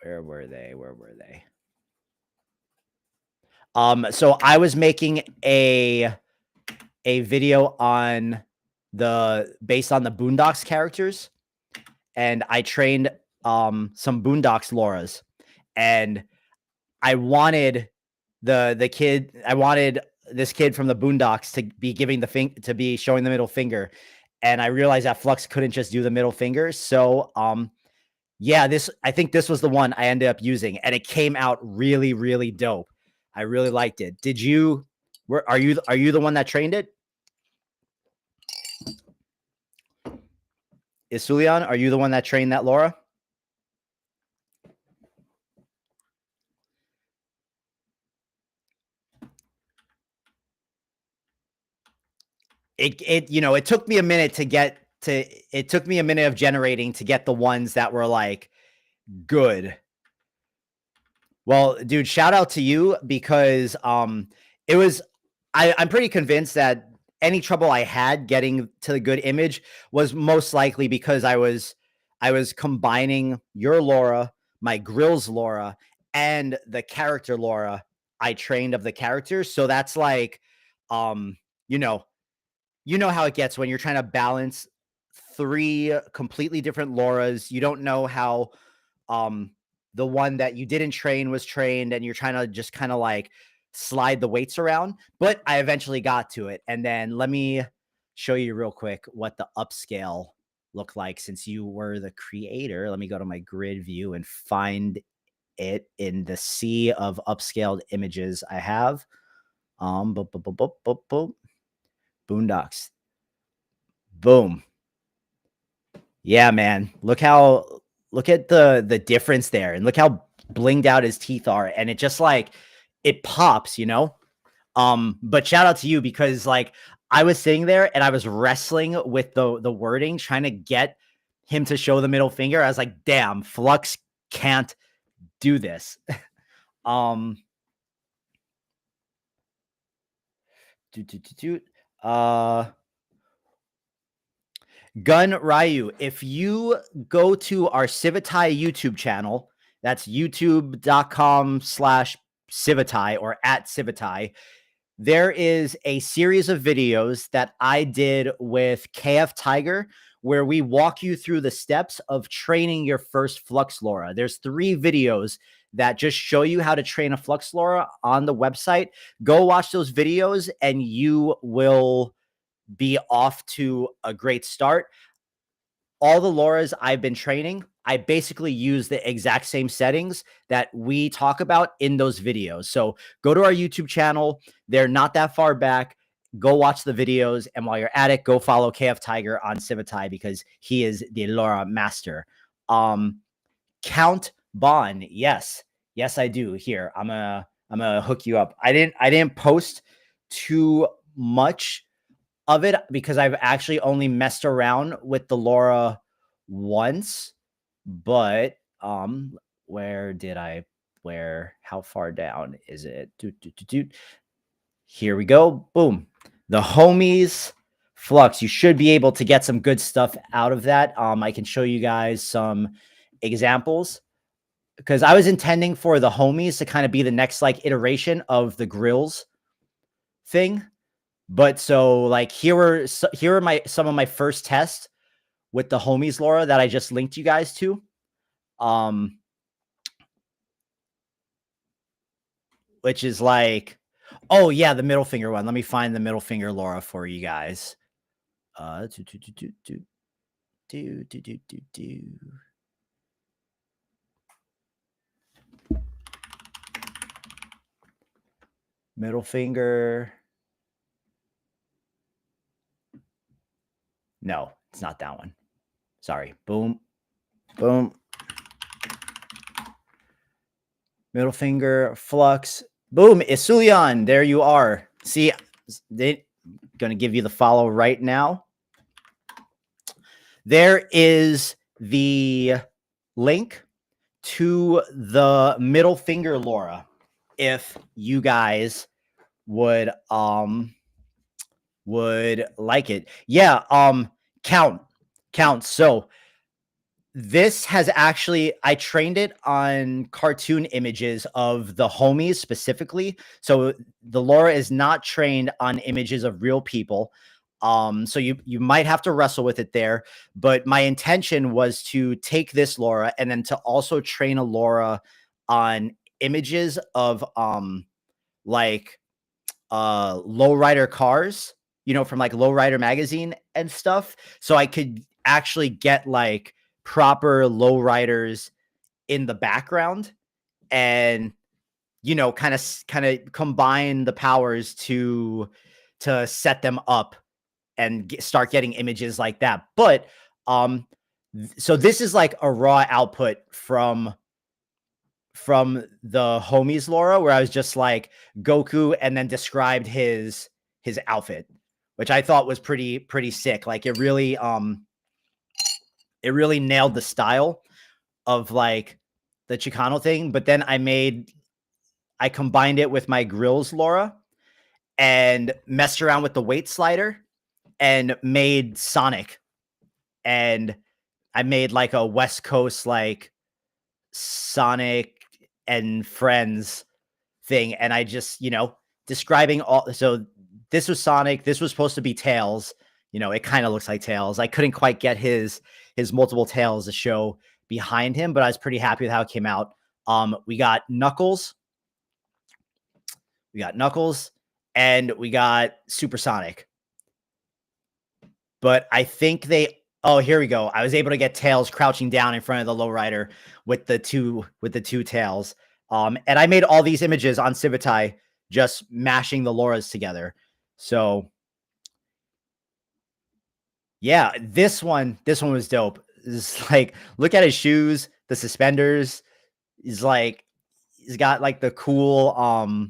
Where were they? Where were they? So I was making a video on based on the Boondocks characters, and I trained some Boondocks LoRAs, and I wanted I wanted this kid from the Boondocks to be to be showing the middle finger, and I realized that Flux couldn't just do the middle finger. So yeah, I think this was the one I ended up using, and it came out really, really dope. I really liked it. Are you the one that trained it? Is Sulian, are you the one that trained that LoRa? It took me a minute it took me a minute of generating to get the ones that were like good. Well, dude, shout out to you because it was I'm pretty convinced that any trouble I had getting to the good image was most likely because I was combining your LoRa, my grills LoRa, and the character LoRa I trained of the characters. So that's like um, you know, you know how it gets when you're trying to balance three completely different LoRas. You don't know how um the one that you didn't train was trained, and you're trying to just kind of like slide the weights around. But I eventually got to it. And then let me show you real quick what the upscale looked like since you were the creator. Let me go to my grid view and find it in the sea of upscaled images I have. Boondocks. Boom. Yeah, man. Look at the difference there, and look how blinged out his teeth are, and it just like it pops, you know? But shout out to you because like I was sitting there and I was wrestling with the wording, trying to get him to show the middle finger. I was like, damn, Flux can't do this. um doot, doot, doot, doot. Gun Ryu, if you go to our Civitai YouTube channel, that's youtube.com/Civitai or at Civitai, there is a series of videos that I did with KF Tiger where we walk you through the steps of training your first Flux LoRa. There's 3 videos that just show you how to train a Flux LoRa on the website. Go watch those videos and you will be off to a great start. All the LoRas I've been training, I basically use the exact same settings that we talk about in those videos. So go to our YouTube channel. They're not that far back. Go watch the videos. And while you're at it, go follow KF Tiger on Civitai because he is the LoRa master. Count Bond. Yes. Yes, I do. Here, I'm gonna hook you up. I didn't post too much of it because I've actually only messed around with the LoRa once, but how far down is it? Here we go. Boom. The homies Flux. You should be able to get some good stuff out of that. I can show you guys some examples because I was intending for the homies to kind of be the next like iteration of the grills thing. But so like here are some of my first tests with the homies LoRa that I just linked you guys to. Which is like, oh yeah, the middle finger one. Let me find the middle finger LoRa for you guys. Do do do do do do do do do do. Middle finger. No, it's not that one. Sorry. Boom. Boom. Middle finger, flux. Boom. Isulian. There you are. See, they're going to give you the follow right now. There is the link to the middle finger LoRa. If you guys would like it. Yeah, count. So this has actually, I trained it on cartoon images of the homies specifically. So the LoRa is not trained on images of real people. So you might have to wrestle with it there, but my intention was to take this LoRa and then to also train a LoRa on images of like lowrider cars, you know, from like Lowrider magazine and stuff. So I could actually get like proper lowriders in the background and, you know, kind of combine the powers to set them up and start getting images like that. But so this is like a raw output from the homies LoRa, where I was just like Goku and then described his outfit, which I thought was pretty sick. Like it really nailed the style of like the Chicano thing. But then I combined it with my grills LoRa and messed around with the weight slider and made Sonic. And I made like a West Coast like Sonic and Friends thing. And I just, you know, describing all. So this was Sonic. This was supposed to be Tails. You know, it kind of looks like Tails. I couldn't quite get his multiple tails to show behind him, but I was pretty happy with how it came out. We got Knuckles. And we got Supersonic. But I think oh, here we go. I was able to get Tails crouching down in front of the lowrider with the two tails. And I made all these images on Civitai, just mashing the LoRas together. So yeah, this one was dope. It's like, look at his shoes, the suspenders. He's got like the cool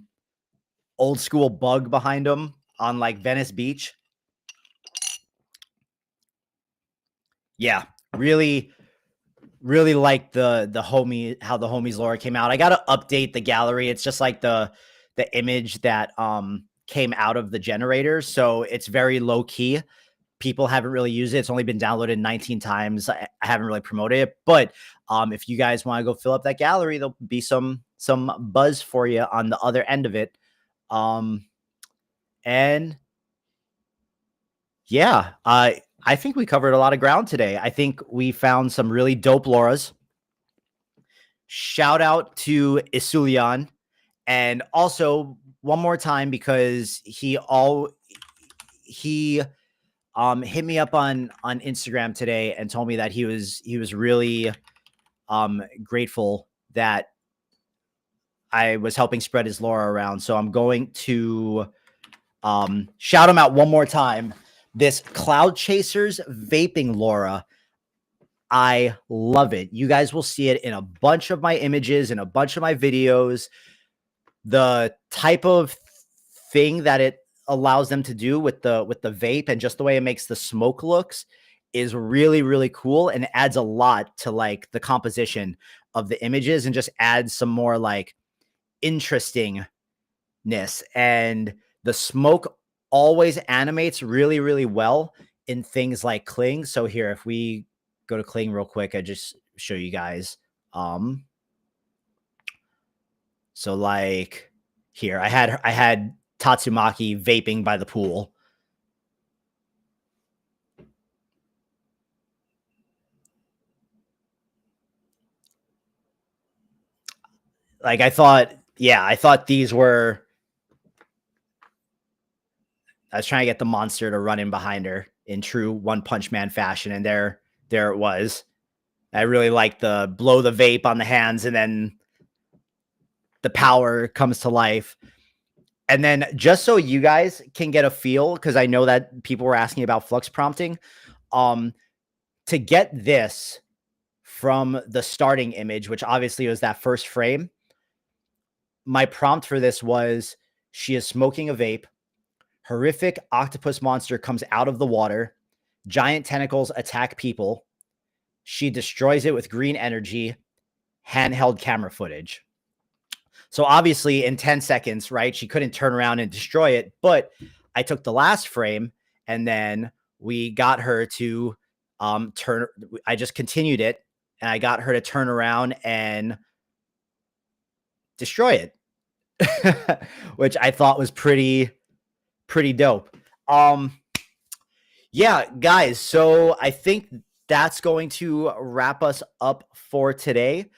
old school bug behind him on like Venice Beach. Yeah, really like how the homies LoRa came out. I got to update the gallery. It's just like the image that came out of the generator, so it's very low key. People haven't really used it. It's only been downloaded 19 times. I haven't really promoted it, but if you guys want to go fill up that gallery, there'll be some buzz for you on the other end of it. And yeah, I think we covered a lot of ground today. I think we found some really dope LoRas. Shout out to Isulian. And also one more time, because he hit me up on Instagram today and told me that he was really grateful that I was helping spread his LoRa around. So I'm going to shout him out one more time. This Cloud Chasers vaping LoRa, I love it. You guys will see it in a bunch of my images and a bunch of my videos. The type of thing that it allows them to do with the vape and just the way it makes the smoke looks is really cool, and adds a lot to like the composition of the images and just adds some more like interestingness. And the smoke always animates really well in things like Kling. So here, if we go to Kling real quick, I just show you guys. So like here, I had Tatsumaki vaping by the pool. Like I thought these were, I was trying to get the monster to run in behind her in true One Punch Man fashion, and there it was. I really like the blow the vape on the hands, and then the power comes to life. And then just so you guys can get a feel, because I know that people were asking about flux prompting, to get this from the starting image, which obviously was that first frame, my prompt for this was, she is smoking a vape, horrific octopus monster comes out of the water, giant tentacles attack people, she destroys it with green energy, handheld camera footage. So obviously in 10 seconds, right, she couldn't turn around and destroy it, but I took the last frame and then we got her to I just continued it and I got her to turn around and destroy it, which I thought was pretty dope. Yeah, guys, so I think that's going to wrap us up for today.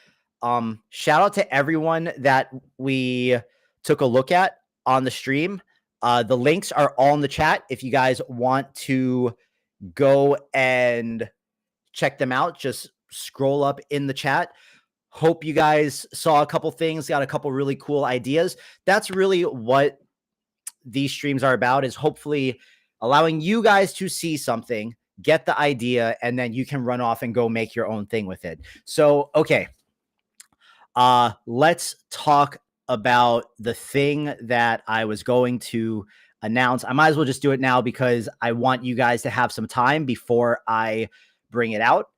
Shout out to everyone that we took a look at on the stream. The links are all in the chat if you guys want to go and check them out. Just scroll up in the chat. Hope you guys saw a couple things, got a couple really cool ideas. That's really what these streams are about, is hopefully allowing you guys to see something, get the idea, and then you can run off and go make your own thing with it. So, okay. Let's talk about the thing that I was going to announce. I might as well just do it now because I want you guys to have some time before I bring it out.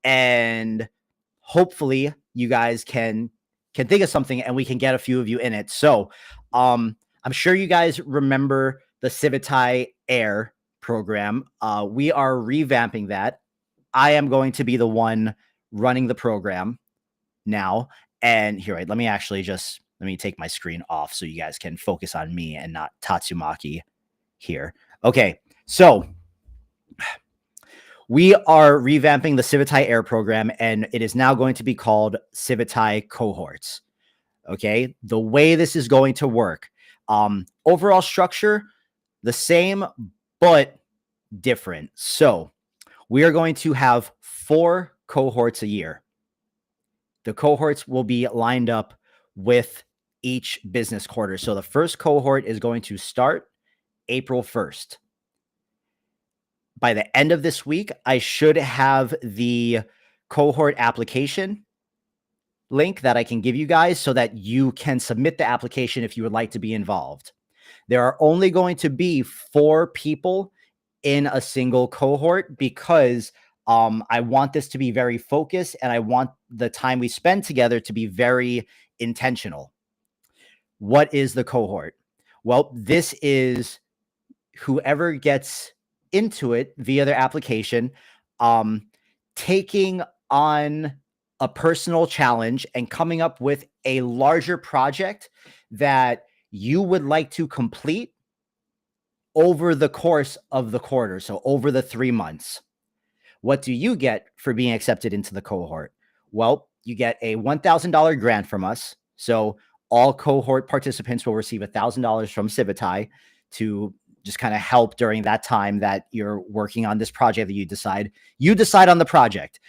And hopefully you guys can think of something and we can get a few of you in it. So, I'm sure you guys remember the Civitai Air program. We are revamping that. I am going to be the one running the program now. And here, right, let me take my screen off so you guys can focus on me and not Tatsumaki here. Okay, so we are revamping the Civitai Air program, and it is now going to be called Civitai Cohorts. Okay, the way this is going to work, overall structure, the same, but different. So we are going to have 4 cohorts a year. The cohorts will be lined up with each business quarter. So the first cohort is going to start April 1st. By the end of this week, I should have the cohort application link that I can give you guys so that you can submit the application if you would like to be involved. There are only going to be 4 people in a single cohort because I want this to be very focused and I want the time we spend together to be very intentional. What is the cohort? Well, this is whoever gets into it via their application, taking on a personal challenge and coming up with a larger project that you would like to complete over the course of the quarter. So over the 3 months. What do you get for being accepted into the cohort? Well, you get a $1,000 grant from us. So all cohort participants will receive $1,000 from Civitai to just kind of help during that time that you're working on this project that you decide on the project.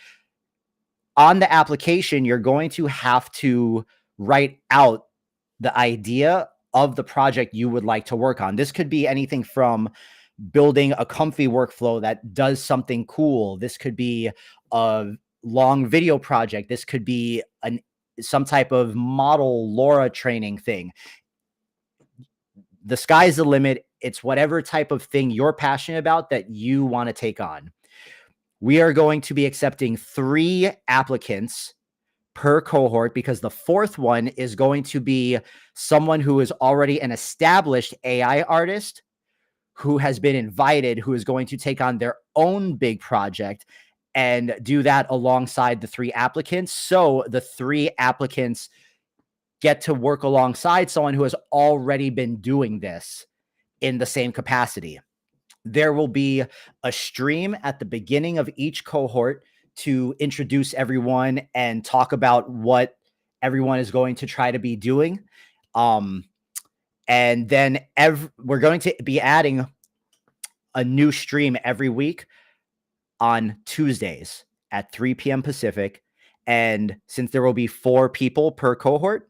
On the application, you're going to have to write out the idea of the project you would like to work on. This could be anything from building a comfy workflow that does something cool. This could be a long video project. This could be some type of model LoRa training thing. The sky's the limit. It's whatever type of thing you're passionate about that you want to take on. We are going to be accepting 3 applicants per cohort because the 4th one is going to be someone who is already an established AI artist who has been invited, who is going to take on their own big project and do that alongside the 3 applicants. So the 3 applicants get to work alongside someone who has already been doing this in the same capacity. There will be a stream at the beginning of each cohort to introduce everyone and talk about what everyone is going to try to be doing. And then we're going to be adding a new stream every week on Tuesdays at 3 p.m. Pacific. And since there will be 4 people per cohort,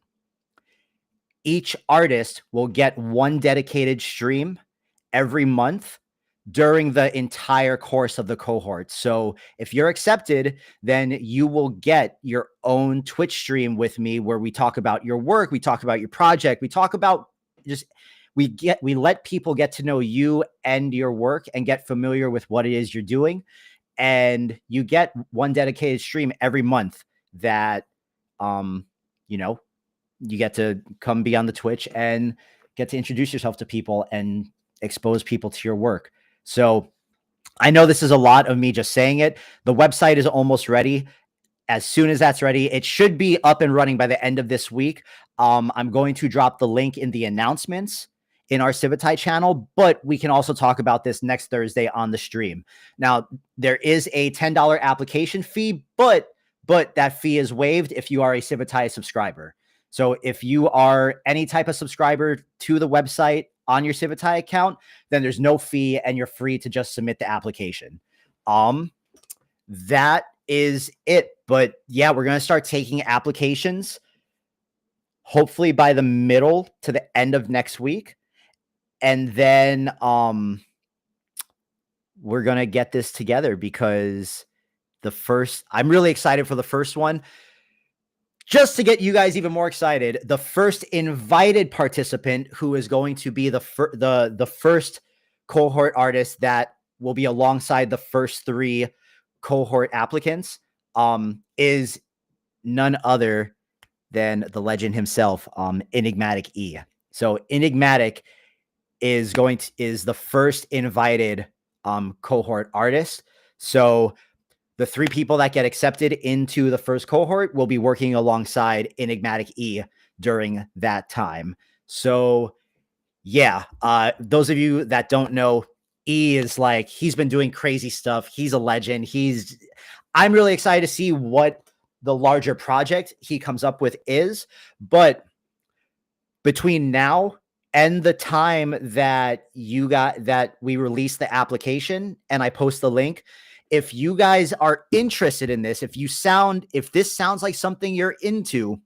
each artist will get one dedicated stream every month during the entire course of the cohort. So if you're accepted, then you will get your own Twitch stream with me where we talk about your work, we talk about your project, we talk about just we let people get to know you and your work and get familiar with what it is you're doing. And you get one dedicated stream every month that you know, you get to come be on the Twitch and get to introduce yourself to people and expose people to your work. So I know this is a lot of me just saying it. The website is almost ready. As soon as that's ready, it should be up and running by the end of this week. I'm going to drop the link in the announcements in our Civitai channel, but we can also talk about this next Thursday on the stream. Now, there is a $10 application fee, but that fee is waived if you are a Civitai subscriber. So if you are any type of subscriber to the website on your Civitai account, then there's no fee and you're free to just submit the application. That is it. But yeah, we're going to start taking applications hopefully by the middle to the end of next week. And then we're going to get this together because I'm really excited for the first one. Just to get you guys even more excited, the first invited participant who is going to be the first cohort artist that will be alongside the first 3 cohort applicants is none other than the legend himself, Enigmatic E. So Enigmatic is the first invited cohort artist. So the 3 people that get accepted into the first cohort will be working alongside Enigmatic E during that time. So yeah, those of you that don't know, E is like, he's been doing crazy stuff. He's a legend. I'm really excited to see what the larger project he comes up with is. But between now and the time that we release the application and I post the link, if you guys are interested in this, if this sounds like something you're into,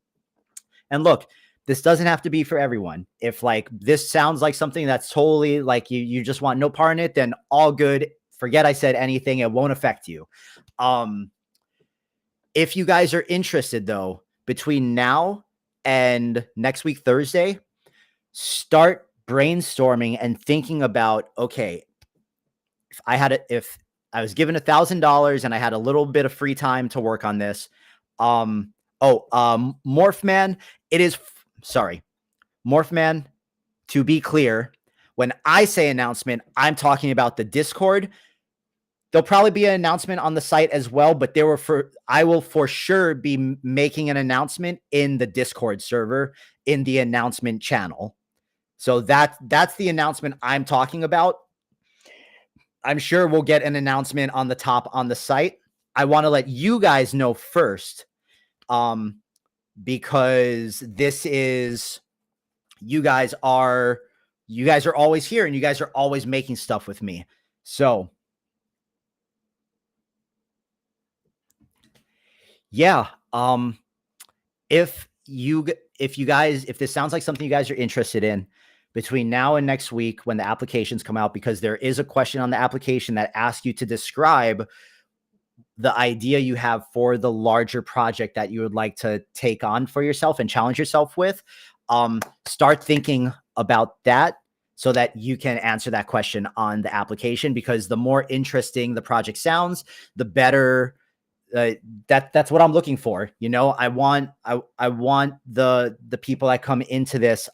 and look, this doesn't have to be for everyone. If like this sounds like something that's totally like you just want no part in it, then all good. Forget I said anything. It won't affect you. If you guys are interested though, between now and next week, Thursday, start brainstorming and thinking about, okay, if I was given $1,000 and I had a little bit of free time to work on this. Morphman, Morphman, to be clear, when I say announcement, I'm talking about the Discord. There'll probably be an announcement on the site as well, but I will for sure be making an announcement in the Discord server in the announcement channel. So that's the announcement I'm talking about. I'm sure we'll get an announcement on the top on the site. I want to let you guys know first, because this is, you guys are always here and you guys are always making stuff with me. So yeah, if this sounds like something you guys are interested in, between now and next week when the applications come out, because there is a question on the application that asks you to describe the idea you have for the larger project that you would like to take on for yourself and challenge yourself with, start thinking about that so that you can answer that question on the application, because the more interesting the project sounds, the better. That's what I'm looking for. You know, I want the people that come into this,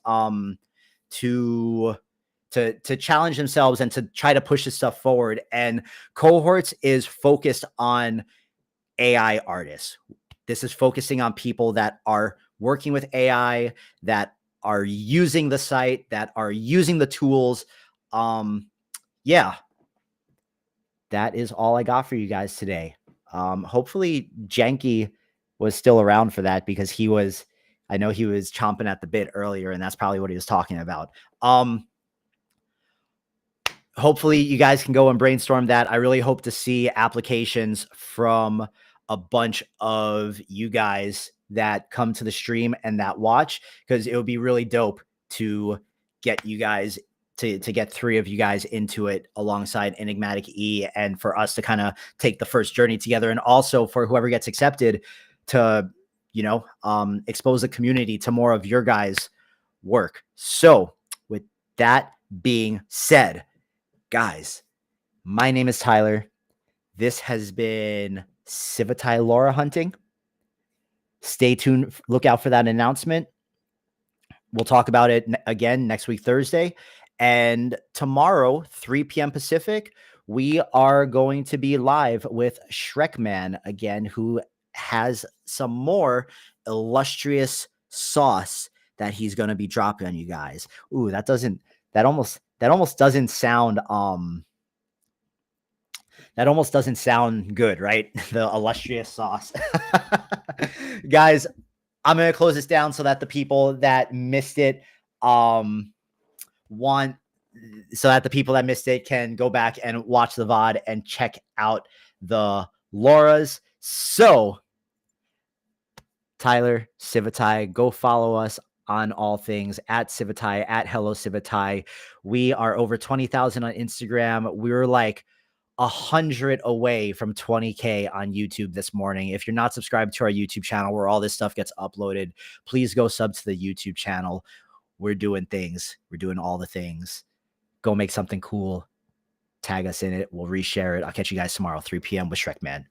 to challenge themselves and to try to push this stuff forward. And cohorts is focused on AI artists. This is focusing on people that are working with AI, that are using the site, that are using the tools. Yeah, that is all I got for you guys today. Hopefully Janky was still around for that, because I know he was chomping at the bit earlier, and that's probably what he was talking about. Hopefully you guys can go and brainstorm that. I really hope to see applications from a bunch of you guys that come to the stream and that watch, because it would be really dope to get you guys to get 3 of you guys into it alongside Enigmatic E, and for us to kind of take the first journey together, and also for whoever gets accepted to, you know, expose the community to more of your guys' work. So with that being said, guys, my name is Tyler. This has been Civitai LoRA Hunting. Stay tuned. Look out for that announcement. We'll talk about it again next week, Thursday. And tomorrow, 3 p.m. Pacific, we are going to be live with Shrekman again, who has some more illustrious sauce that he's going to be dropping on you guys. Ooh, that almost doesn't sound that almost doesn't sound good, right? The illustrious sauce. Guys, I'm going to close this down so that the people that missed it can go back and watch the VOD and check out the LoRAs. So, Tyler, Civitai, go follow us on all things at Civitai, at Hello Civitai. We are over 20,000 on Instagram. We're like 100 away from 20K on YouTube this morning. If you're not subscribed to our YouTube channel where all this stuff gets uploaded, please go sub to the YouTube channel. We're doing things. We're doing all the things. Go make something cool. Tag us in it. We'll reshare it. I'll catch you guys tomorrow, 3 p.m. with Shrekman.